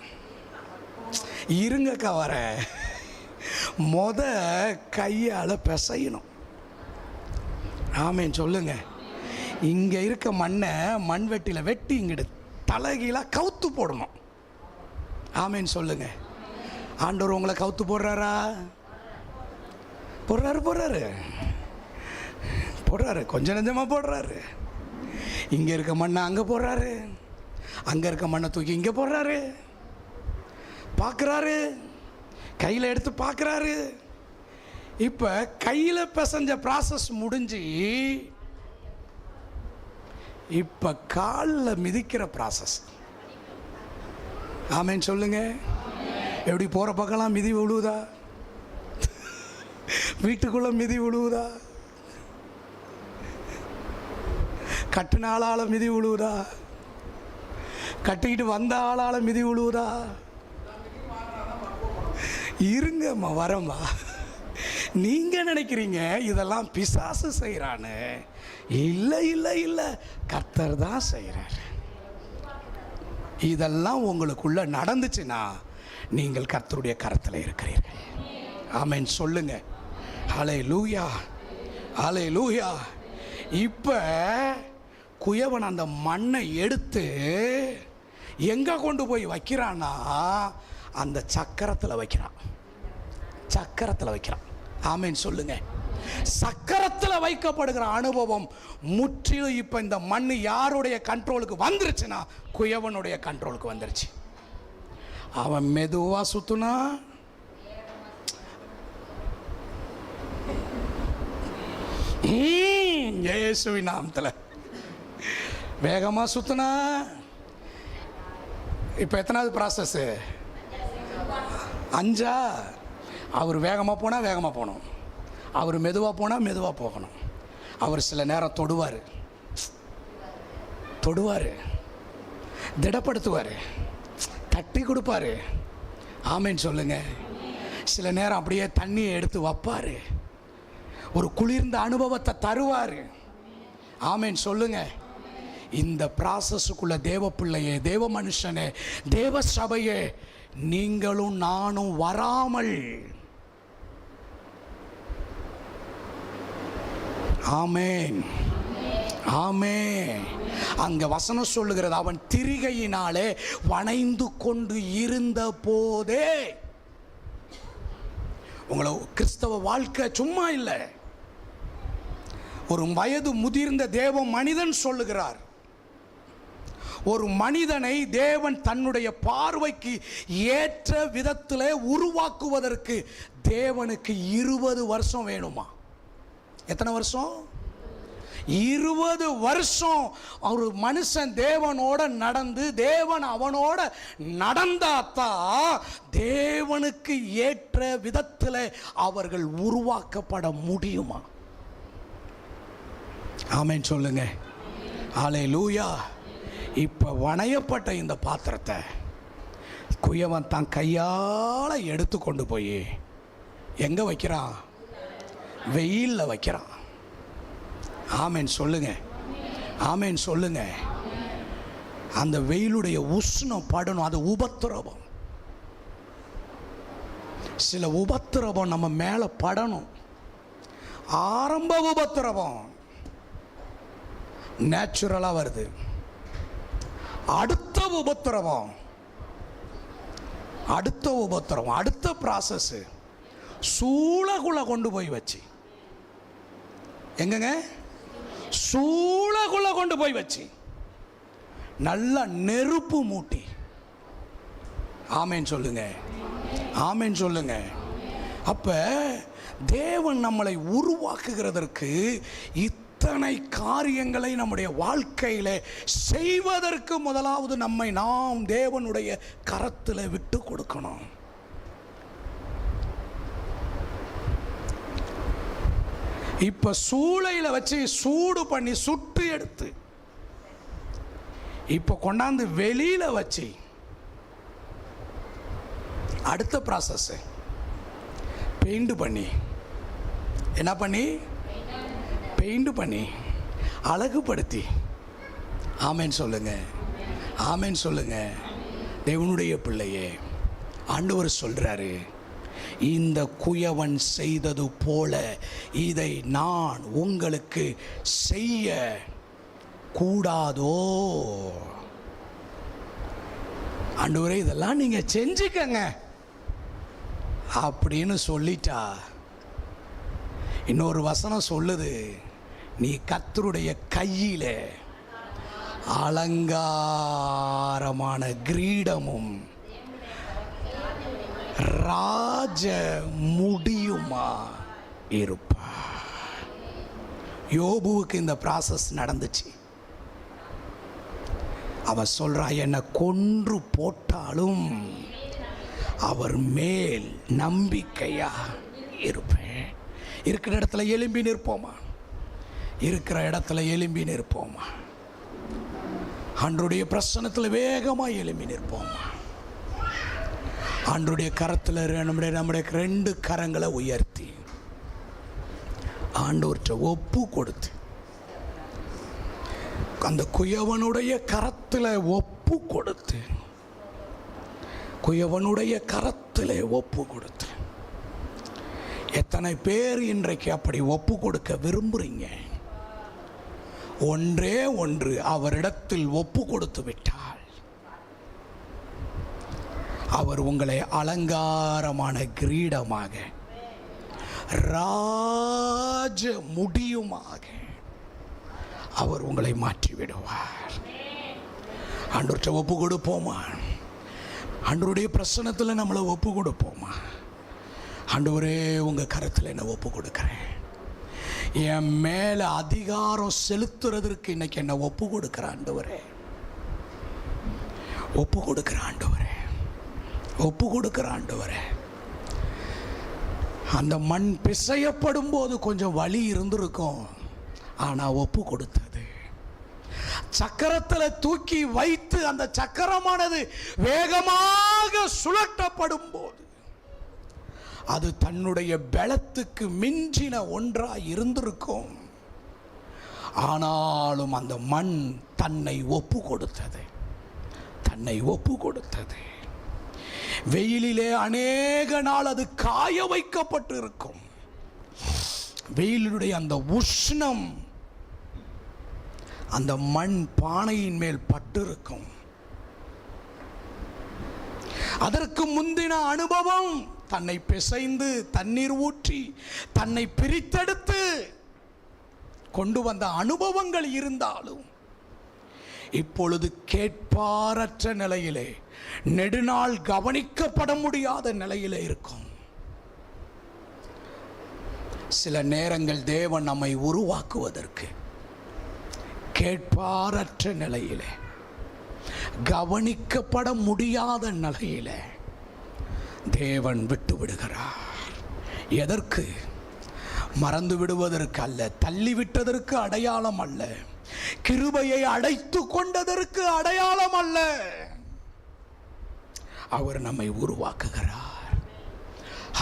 இருங்கக்கா வர கையால் பிசையணும். ஆமென் சொல்லுங்க. இங்கே இருக்க மண்ணை மண்வெட்டியில் வெட்டி இங்கிட்டு தலைகீழாக கவுத்து போடணும். ஆமென் சொல்லுங்க. ஆண்டவர் உங்களை கவுத்து போடுறாரா? போடுறாரு, கொஞ்சம் நெஞ்சமாக போடுறாரு. இங்கே இருக்க மண்ணை அங்கே போடுறாரு, அங்கே இருக்க மண்ணை தூக்கி இங்கே போடுறாரு, பார்க்குறாரு, கையில் எடுத்து பார்க்குறாரு. இப்போ கையில் பிசைஞ்ச ப்ராசஸ் முடிஞ்சு இப்போ காலில் மிதிக்கிற ப்ராசஸ். ஆமென் சொல்லுங்க. எப்படி போகிற பக்கம்லாம் மிதி விழுவுதா? வீட்டுக்குள்ளே மிதி விழுவுதா? கட்டின ஆளால் மிதி விழுவுதா? கட்டிக்கிட்டு வந்த ஆளால் மிதி விழுவுதா? இருங்கம்மா வரம்மா. நீங்கள் நினைக்கிறீங்க இதெல்லாம் பிசாசு செய்கிறான்னு. இல்லை இல்லை இல்லை, கர்த்தர் தான் செய்கிறார். இதெல்லாம் உங்களுக்குள்ள நடந்துச்சுன்னா நீங்கள் கர்த்தருடைய கரத்தில் இருக்கிறீர்கள். ஆமென் சொல்லுங்க. ஹல்லேலூயா, ஹல்லேலூயா. இப்போ குயவன் அந்த மண்ணை எடுத்து எங்கே கொண்டு போய் வைக்கிறான்னா அந்த சக்கரத்தில் வைக்கிறான். ஆமென் சொல்லுங்க. சக்கரத்தில் வைக்கப்படுகிற அனுபவம் முற்றிலும் இப்போ இந்த மண் யாருடைய கண்ட்ரோலுக்கு வந்துருச்சுன்னா குயவனுடைய கண்ட்ரோலுக்கு வந்துருச்சு. அவன் மெதுவா சுத்துனா, இயேசுவின் நாமத்தில் வேகமா சுத்துனா. இப்போ எத்தனாவது ப்ராசஸ்? 5. அவர் வேகமாக போனால் வேகமாக போகணும், அவர் மெதுவாக போனால் மெதுவாக போகணும். அவர் சில நேரம் தொடுவார், திடப்படுத்துவார், தட்டி கொடுப்பார். ஆமேன்னு சொல்லுங்க. சில நேரம் அப்படியே தண்ணியை எடுத்து வைப்பார், ஒரு குளிர்ந்த அனுபவத்தை தருவார். ஆமேன்னு சொல்லுங்க. இந்த ப்ராசஸுக்குள்ள தேவ பிள்ளையே, தேவ மனுஷனே, தேவ சபையே, நீங்களும் நானும் வராமல், ஆமேன் ஆமேன். அங்க வசனம் சொல்லுகிறது, அவன் திரிகையினாலே வணைந்து கொண்டு இருந்த போதே. உங்களை கிறிஸ்தவ வாழ்க்கை சும்மா இல்லை. ஒரு வயது முதிர்ந்த தேவ மனிதன் சொல்லுகிறார், ஒரு மனிதனை தேவன் தன்னுடைய பார்வைக்கு ஏற்ற விதத்தில் உருவாக்குவதற்கு தேவனுக்கு 20 வருஷம் வேணுமா? எத்தனை வருஷம்? 20 வருஷம். ஒரு மனுஷன் தேவனோட நடந்து தேவன் அவனோட நடந்தாத்தான் தேவனுக்கு ஏற்ற விதத்தில் அவர்கள் உருவாக்கப்பட முடியுமா? ஆமென் சொல்லுங்க. ஹல்லேலூயா. இப்ப வணையப்பட்ட இந்த பாத்திரத்தை குயவன் தான் கையால எடுத்து கொண்டு போய் எங்க வைக்கிறான்? வெயில்ல வைக்கிறான். ஆமென் சொல்லுங்க. ஆமென் சொல்லுங்க. அந்த வெயிலுடைய உஷ்ணம் படணும். அது உபத்திரவம். சில உபத்திரவம் நம்ம மேல படணும். ஆரம்ப உபத்திரவம் நேச்சுரலா வருது. அடுத்த உபத்திரவம், அடுத்த ப்ராசஸ் சூளகுள்ள கொண்டு போய் வச்சு, எங்கங்க? சூளகுள்ள கொண்டு போய் வச்சு நல்ல நெருப்பு மூட்டி. ஆமேன் சொல்லுங்க. ஆமேன் சொல்லுங்க. அப்ப தேவன் நம்மளை உருவாக்குகிறதற்கு இத்தனை காரியங்களை நம்முடைய வாழ்க்கையில செய்வதற்கு முதலாவது நாம் தேவனுடைய கரத்தில் விட்டு கொடுக்கணும். இப்ப சூளையில வச்சு சூடு பண்ணி சுட்டு எடுத்து இப்ப கொண்டாந்து வெளியில வச்சு அடுத்த ப்ராசஸ் பெயிண்ட் பண்ணி, என்ன பண்ணி? பெயிண்ட் பண்ணி அழகுபடுத்தி. ஆமேன் சொல்லுங்க. ஆமேன் சொல்லுங்க. தேவனுடைய பிள்ளையே, ஆண்டவர் சொல்றாரு, இந்த குயவன் செய்தது போல இதை நான் உங்களுக்கு செய்ய கூடாதோ? ஆண்டவரே, இதெல்லாம் நீங்க செஞ்சுக்கங்க அப்படின்னு சொல்லிட்டா, இன்னொரு வசனம் சொல்லுது, நீ கர்த்தருடைய கையில அலங்காரமான கிரீடமும் ராஜ முடியுமா இருப்பா. யோபுவுக்கு இந்த ப்ராசஸ் நடந்துச்சு. அவன் சொல்றான், என்னை கொன்று போட்டாலும் அவர் மேல் நம்பிக்கையா இருப்பேன். இருக்கிற இடத்துல எழும்பி நிற்போமா? இருக்கிற இடத்துல எழும்பி நிற்போமா? ஆண்டவருடைய பிரசன்னத்தில் வேகமாக எழும்பி நிற்போமா? ஆண்டவருடைய கரத்தில் நம்முடைய 2 கரங்களை உயர்த்தி ஆண்டவர்கிட்ட ஒப்பு கொடுத்து, அந்த குயவனுடைய கரத்தில் ஒப்பு கொடுத்து, குயவனுடைய கரத்தில் ஒப்பு கொடுத்து. எத்தனை பேர் இன்றைக்கு அப்படி ஒப்பு கொடுக்க விரும்புறீங்க? ஒன்றே ஒன்று, அவரிடத்தில் ஒப்பு கொடுத்து விட்டால் அவர் உங்களை அலங்காரமான கிரீடமாக, ராஜ முடியுமாக அவர் உங்களை மாற்றி விடுவார். ஆண்டவர்கிட்ட ஒப்பு கொடுப்போமா? ஆண்டவருடைய பிரசன்னத்தில் நம்மளை ஒப்பு கொடுப்போமா? ஆண்டவரே, உங்க கரத்தில் என்ன ஒப்பு கொடுக்கிறேன். என் மேல அதிகாரம் செலுத்துறதற்கு இன்னைக்கு என்ன ஒப்பு கொடுக்கிற ஆண்டவரே, ஒப்பு கொடுக்கிற ஆண்டவரே, ஒப்பு கொடுக்கிற ஆண்டவரே. அந்த மண் பிசையப்படும் போது கொஞ்சம் வலி இருந்திருக்கும், ஆனால் ஒப்பு கொடுத்தது. சக்கரத்தில் தூக்கி வைத்து அந்த சக்கரமானது வேகமாக சுழற்றப்படும் போது அது தன்னுடைய பலத்துக்கு மிஞ்சின ஒன்றாய் இருந்திருக்கும். ஆனாலும் அந்த மண் தன்னை ஒப்பு கொடுத்தது, தன்னை ஒப்பு கொடுத்தது. வெயிலிலே அநேக நாள் அது காய வைக்கப்பட்டு இருக்கும். வெயிலுடைய அந்த உஷ்ணம் அந்த மண் பானையின் மேல் பட்டு இருக்கும். அதற்கு முந்தின அனுபவம் தன்னை பிசைந்து தண்ணீர் ஊற்றி தன்னை பிரித்தெடுத்து கொண்டு வந்த அனுபவங்கள் இருந்தாலும் இப்பொழுது கேட்பாரற்ற நிலையிலே, நெடுநாள் கவனிக்கப்பட முடியாத நிலையிலே இருக்கும். சில நேரங்கள் தேவன் நம்மை உருவாக்குவதற்கு கேட்பாரற்ற நிலையிலே, கவனிக்கப்பட முடியாத நிலையிலே தேவன் விட்டு விடுகிறார். எதற்கு? மறந்து விடுவதற்கு அல்ல, தள்ளிவிட்டதற்கு அடையாளம் அல்ல, கிருபையை அடைத்து கொண்டதற்கு அடையாளம் அல்ல. அவர் நம்மை உருவாக்குகிறார்,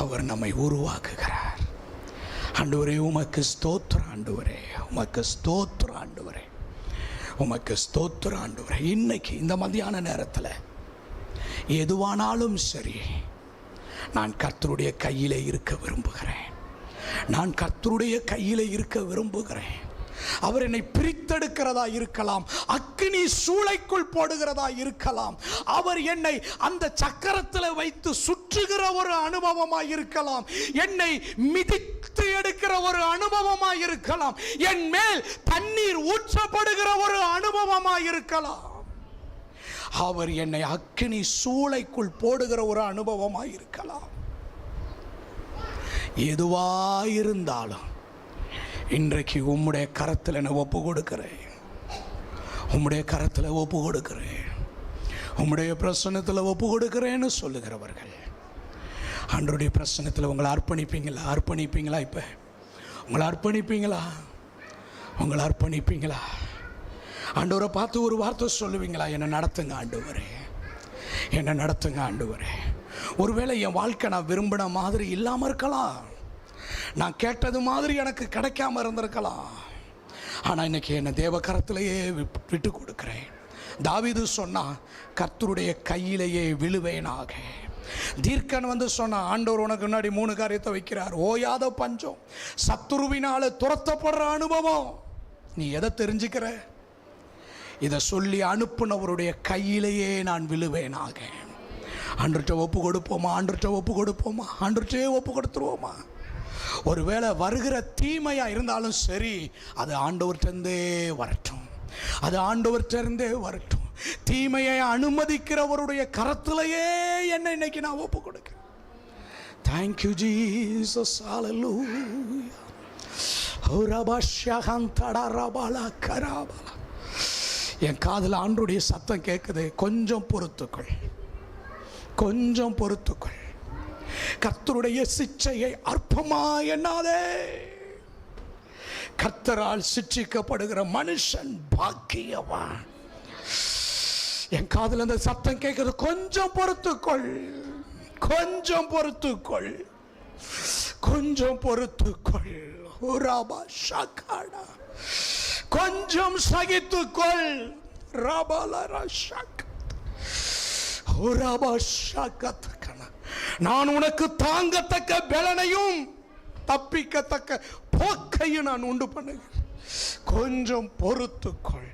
அவர் நம்மை உருவாக்குகிறார். ஆண்டவரே உமக்கு ஸ்தோத்திரம், ஆண்டவரே உமக்கு ஸ்தோத்திரம், ஆண்டவரே உமக்கு ஸ்தோத்திரம், ஆண்டவரே. இன்னைக்கு இந்த மத்தியான நேரத்தில் எதுவானாலும் சரி, நான் கர்த்தருடைய கையிலே இருக்க விரும்புகிறேன். நான் கர்த்தருடைய கையிலே இருக்க விரும்புகிறேன். அவர் என்னை பிரித்தெடுக்கிறதா இருக்கலாம், அக்கினி சூளைக்குள் போடுகிறதா இருக்கலாம், அவர் என்னை அந்த சக்கரத்தில் வைத்து சுற்றுகிற ஒரு அனுபவமாய் இருக்கலாம், என்னை மிதித்து எடுக்கிற ஒரு அனுபவமாய் இருக்கலாம், என் மேல் தண்ணீர் ஊற்றப்படுகிற ஒரு அனுபவமாய் இருக்கலாம், அவர் என்னை அக்கினி சூளைக்குள் போடுகிற ஒரு அனுபவமாய் இருக்கலாம். எதுவாயிருந்தாலும் இன்றைக்கு உம்முடைய கரத்தில் நான் ஒப்பு கொடுக்கிறேன், உம்முடைய கரத்தில் ஒப்பு கொடுக்கிறேன், உம்முடைய பிரசன்னத்தில் ஒப்பு கொடுக்கிறேன்னு சொல்லுகிறவர்கள் ஆண்டவருடைய பிரசன்னத்தில் உங்களை அர்ப்பணிப்பீங்களா? அர்ப்பணிப்பீங்களா? இப்போ உங்களை அர்ப்பணிப்பீங்களா? உங்களை அர்ப்பணிப்பீங்களா? ஆண்டவரை பார்த்து ஒரு வார்த்தை சொல்லுவீங்களா? என்னை நடத்துங்க ஆண்டவரே, என்னை நடத்துங்க ஆண்டவரே. ஒருவேளை என் வாழ்க்கை நான் விரும்பின மாதிரி இல்லாமல் இருக்கலாம், நான் கேட்டது மாதிரி எனக்கு கிடைக்காம இருந்திருக்கலாம், ஆனால் இன்னைக்கு என்னை தேவ கரத்திலேயே விட்டு கொடுக்கிறேன். தாவீது சொன்னா, கர்த்தருடைய கையிலேயே விழுவேனாக. தீர்க்கன் வந்து சொன்னா, ஆண்டவர் உனக்கு முன்னாடி 3 காரியத்தை வைக்கிறார். ஓயாத பஞ்சம், சத்துருவினால துரத்தப்படுற அனுபவம். நீ எதை தெரிஞ்சுக்கிற? இதை சொல்லி அனுப்புனவருடைய கையிலேயே நான் விழுவேனாக. ஆண்டவர்கிட்ட ஒப்பு கொடுப்போமா? ஆண்டவர்கிட்ட ஒப்பு கொடுப்போமா? ஆண்டவர்கிட்டே ஒப்பு கொடுத்துருவோமா? ஒருவேளை வருகிற தீமையா இருந்தாலும் சரி, அது ஆண்டவர்கிட்டே வரட்டும், அது ஆண்டவர்கிட்டே வரட்டும். தீமையை அனுமதிக்கிறவருடைய கரத்திலேயே என்ன இன்னைக்கு நான் ஒப்பு கொடுக்கிறேன். Thank you Jesus, hallelujah. என் காதில் ஆண்டவருடைய சத்தம் கேட்குது, கொஞ்சம் பொறுத்துக்கள், கொஞ்சம் பொறுத்துக்கள். கர்த்தருடைய சிட்சையை அற்பமா எண்ணாதே. கர்த்தரால் சிட்சிக்கப்படுகிற மனுஷன் பாக்கியவான். என் காதில் அந்த சத்தம் கேட்குது, கொஞ்சம் பொறுத்துக்கொள், கொஞ்சம் பொறுத்துக்கொள், கொஞ்சம் பொறுத்துக்கொள். கொஞ்சம் சகித்துக்கொள். நான் உனக்கு தாங்கத்தக்க பலனையும் தப்பிக்கத்தக்க போக்கையும் நான் உண்டு பண்ணுகிறேன். கொஞ்சம் பொறுத்துக்கொள்.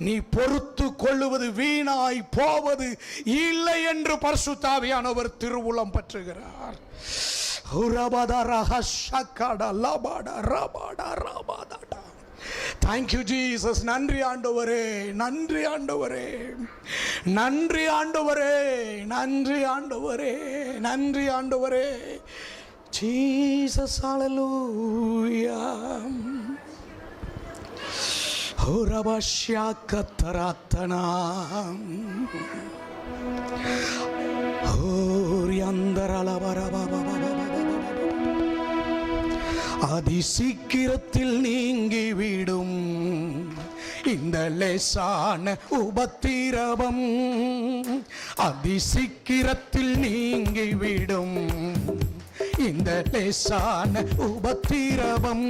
நீ பொறுத்து கொள்ளுவது வீணாய் போவது இல்லை என்று பரிசுத்த ஆவியானவர் திருவுளம் பற்றுகிறார். Thank you Jesus. நன்றி ஆண்டவரே, நன்றி ஆண்டவரே, நன்றி ஆண்டவரே, நன்றி ஆண்டவரே, நன்றி ஆண்டவரே. Jesus, hallelujah. ஹோரபஷ்யா கத்தராத்தனா அதி சீக்கிரத்தில் நீங்கிவிடும் இந்த லேசான உபத்திரவம். அதி சீக்கிரத்தில் நீங்கிவிடும் இந்த லேசான உபத்திரவம்.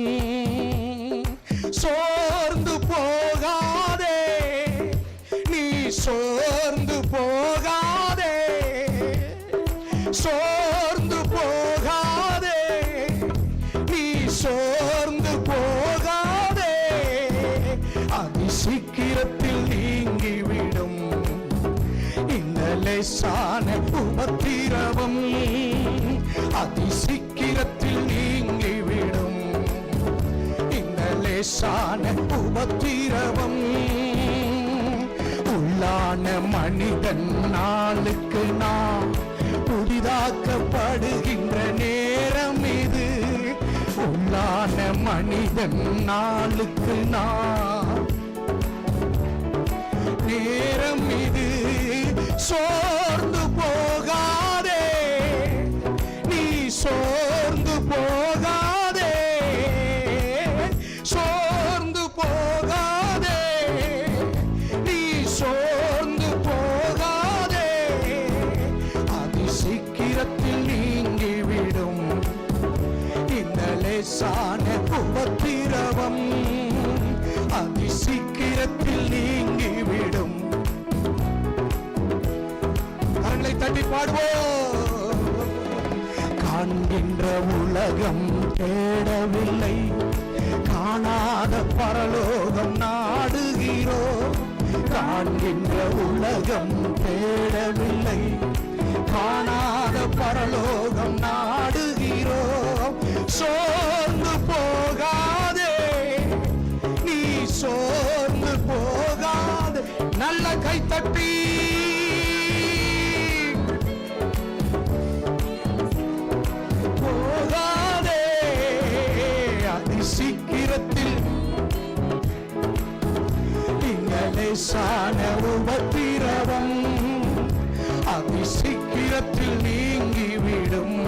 சோர்ந்து போகாதே, நீ சோர்ந்து போகாதே, சோர்ந்து போகாதே, நீ சோர்ந்து போகாதே. அதி சீக்கிரத்தில் நீங்கிவிடும் இந்த லேசான உபத்திரவம். அதி சீக்கிரத்தில் நீங்கிவிடும் இந்த லேசான உபத்திரவம். உள்ளான மனிதன் நாளுக்கு நாள் புதிதாக்கப்படுகின்ற நேரம் இது. உள்ளான மனிதன் நாளுக்கு நாள் நேரம் இது. சோர்ந்து போகாதே, நீ சோர்ந்து போகாதே, சோர்ந்து போகாதே, நீ சோர்ந்து போகாதே. அதி சீக்கிரத்தில் நீங்கிவிடும் இந்த லேசான உபத்திரவம். அதி சீக்கிரத்தில் நீங்கிவிடும். கரங்களை தட்டி பாடுவோம். காண்கின்ற உலகம் தேடவில்லை, காணாத பரலோகம் நாடுகிறோம். காண்கின்ற உலகம் தேடவில்லை, காணாத பரலோகம் நாடுகிறோம். சோர்ந்து போகாதே, நீ சோர்ந்து போகாதே. நல்ல கைத்தட்டி போகாதே. அதி சீக்கிரத்தில் இந்த லேசான உபத்திரவம். அதி சீக்கிரத்தில் நீங்கிவிடும்.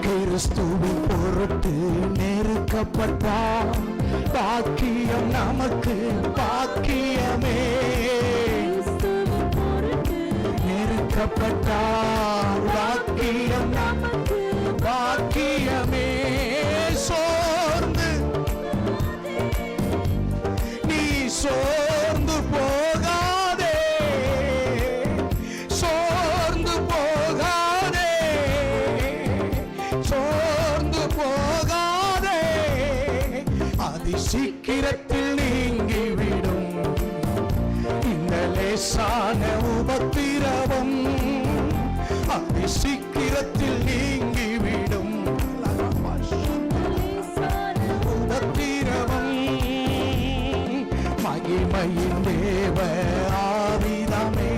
கிறிஸ்துவின் பொருட்டு நெருக்கப்பட்டார் பாக்கியம் நமக்கு பாக்கியமே. நெருக்கப்பட்டார் பாக்கியம் நமக்கு பாக்கியமே. சோர்ந்து நீ சோர்ந்து போகாதே, சோர்ந்து போகாதே, சோர்ந்து போகாதே. அதி சீக்கிரத்தில் நீங்கிவிடும் இந்த லேசான உபத்திரவம். அதி சீக்கிரத்தில் நீங்கிவிடும் உபத்திரவம். மகிமையின் தேவ ஆவிதாமே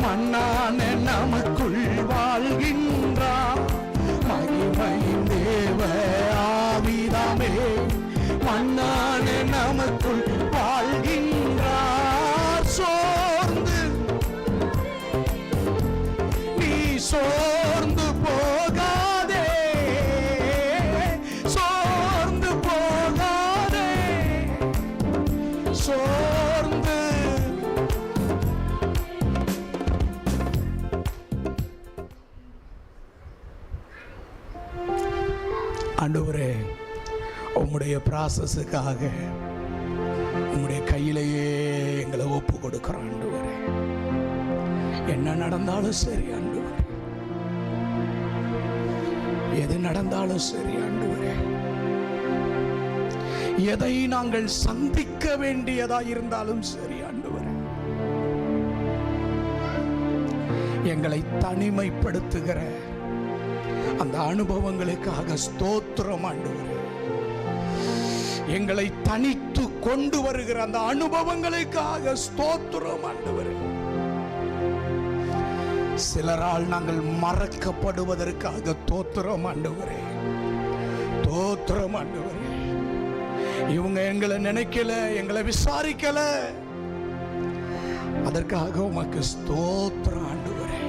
மண்ணான நமக்குள் வாழ்கின்றார். மகிமையின் தேவ ஆவிதாமே மண்ணான நமக்குள் வாழ்கின்றார். சோர்ந்து நீ சோர்ந்து போகாதே, சோர்ந்து போகாதே, சோர்ந்து. ஆண்டவரே, உம்முடைய ப்ராசஸுக்காக உம்முடைய கையிலேயே எங்களை ஒப்பு கொடுக்கிறோம். ஆண்டவரே, என்ன நடந்தாலும் சரி ஆண்டவரே, எது நடந்தாலும் சரி ஆண்டவரே, எதை நாங்கள் சந்திக்க வேண்டியதா இருந்தாலும் சரி ஆண்டவரே, எங்களை தனிமைப்படுத்துகிற அந்த அனுபவங்களுக்காக ஸ்தோத்திரம் ஆண்டவரே. எங்களை தனித்து கொண்டு வருகிற அந்த அனுபவங்களுக்காக ஸ்தோத்திரம் ஆண்டவரே. சிலரால் நாங்கள் மறக்கப்படுவதற்காக ஸ்தோத்திரம் ஆண்டவரே. ஸ்தோத்திரம் ஆண்டவரே. இவங்க எங்களை நினைக்கல, எங்களை விசாரிக்கல, அதற்காக உமக்கு ஸ்தோத்திரம் ஆண்டவரே.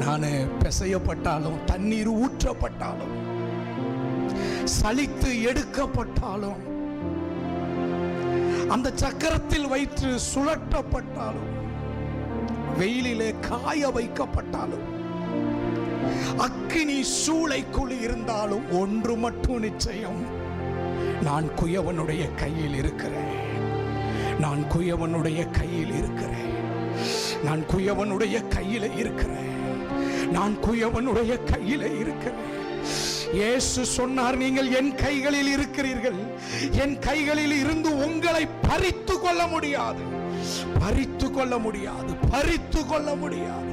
நான் பிசையப்பட்டாலும், தண்ணீர் ஊற்றப்பட்டாலும், சலித்து எடுக்கப்பட்டாலும், அந்த சக்கரத்தில் வைத்து சுழற்றப்பட்டாலும், வெயிலிலே காய வைக்கப்பட்டாலும், அக்கினி சூளைக்குள் இருந்தாலும், ஒன்று மட்டும் நிச்சயம், நான் குயவனுடைய கையில் இருக்கிறேன். நான் குயவனுடைய கையில் இருக்கிறேன். நான் குயவனுடைய கையில் இருக்கிறேன். நான் குயவனுடைய கையில் இருக்கிறேன். இயேசு சொன்னார், நீங்கள் என் கைகளில் இருக்கிறீர்கள். என் கைகளில் இருந்து உங்களை பறித்து கொள்ள முடியாது, பறித்து கொள்ள முடியாது, பறித்து கொள்ள முடியாது.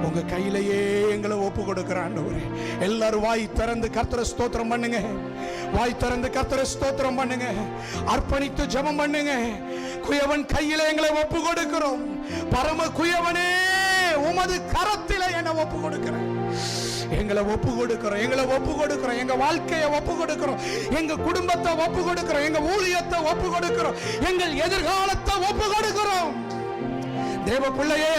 உங்க கையிலேயே எங்களை ஒப்பு கொடுக்கிற ஆண்டவரே. எல்லாரும் வாய் திறந்து கர்த்தரை ஸ்தோத்திரம் பண்ணுங்க. வாய் திறந்து கர்த்தரை ஸ்தோத்திரம் பண்ணுங்க. அர்ப்பணித்து ஜெபம் பண்ணுங்க. குயவன் கையில எங்களை ஒப்பு கொடுக்கிறோம். பரம குயவனே, உமது கரத்திலே என்னை ஒப்பு கொடுக்கிறேன். எங்களை ஒப்பு கொடுக்கிறோம், எங்களை ஒப்பு கொடுக்கிறோம், எங்க வாழ்க்கையை ஒப்பு கொடுக்கிறோம், எங்க குடும்பத்தை ஒப்பு கொடுக்கிறோம், எங்க ஊழியத்தை ஒப்பு கொடுக்கிறோம், எங்கள் எதிர்காலத்தை ஒப்பு கொடுக்கிறோம். தேவ பிள்ளையே,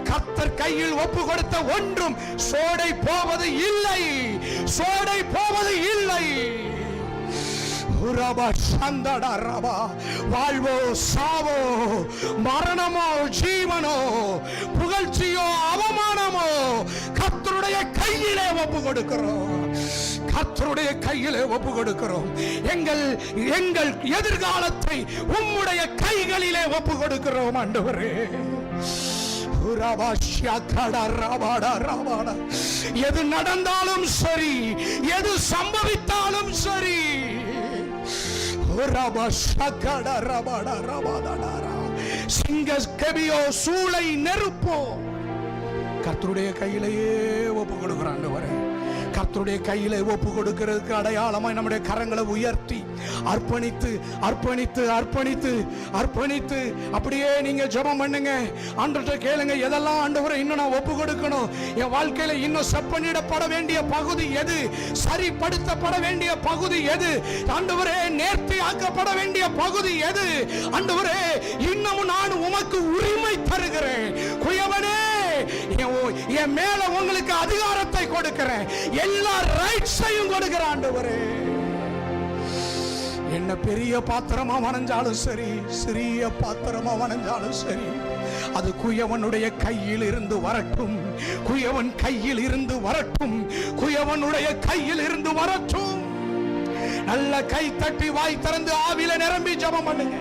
கர்த்தர் கையில் ஒப்பு கொடுத்த ஒன்றும் சோடை போவது இல்லை, சோடை போவது இல்லை. வாழ்வோ சாவோ, மரணமோ ஜீவனோ, புகழ்ச்சியோ அவமானமோ, கர்த்தருடைய கையிலே ஒப்பு கொடுக்கிறோம். கர்த்தருடைய கையிலே ஒப்பு கொடுக்கிறோம். எங்கள் எங்கள் எதிர்காலத்தை உம்முடைய கைகளிலே ஒப்பு கொடுக்கிறோம் ஆண்டவரே. எது நடந்தாலும் சரி, எது சம்பவித்தாலும் சரி, சிங்கோ சூளை நெருப்போ, கர்த்தருடைய கையிலேயே ஒப்பு கொடுக்கிறான் ஆண்டவரே. கர்த்தருடைய கையிலே ஒப்பு கொடுக்கிறதுக்கு அடையாளமாய் நம்முடைய கரங்களை உயர்த்தி அர்ப்பணித்து அர்ப்பணித்து அர்ப்பணித்து அர்ப்பணித்து அப்படியே நீங்க ஜெபம் பண்ணுங்க. ஆண்டவர்கிட்ட கேளுங்க, எதெல்லாம் ஆண்டவரே இன்னும் நான் ஒப்பு கொடுக்கணும், என் வாழ்க்கையில இன்னும் செப்பனிடப்பட வேண்டிய பகுதி எது, சரிப்படுத்தப்பட வேண்டிய பகுதி எது, ஆண்டவரே நேர்த்தி ஆக்கப்பட வேண்டிய பகுதி எது, ஆண்டவரே இன்னமும் நான் உமக்கு உரிமை தருகிறேன். குயவனே, என் மேல உங்களுக்கு அதிகாரத்தை கொடுக்கிறேன், எல்லா ரைட்ஸையும் கொடுக்கிற ஆண்டவரே. என்ன பெரிய பாத்திரமா வணஞ்சாலும் சரி, சிறிய பாத்திரமா வணஞ்சாலும் சரி, அது குயவனுடைய கையில் இருந்து வரட்டும், குயவன் கையில் இருந்து வரட்டும், குயவனுடைய கையில் இருந்து வரட்டும். நல்ல கை தட்டி வாய் திறந்து ஆவில நிரம்பி ஜெபம் பண்ணுங்க.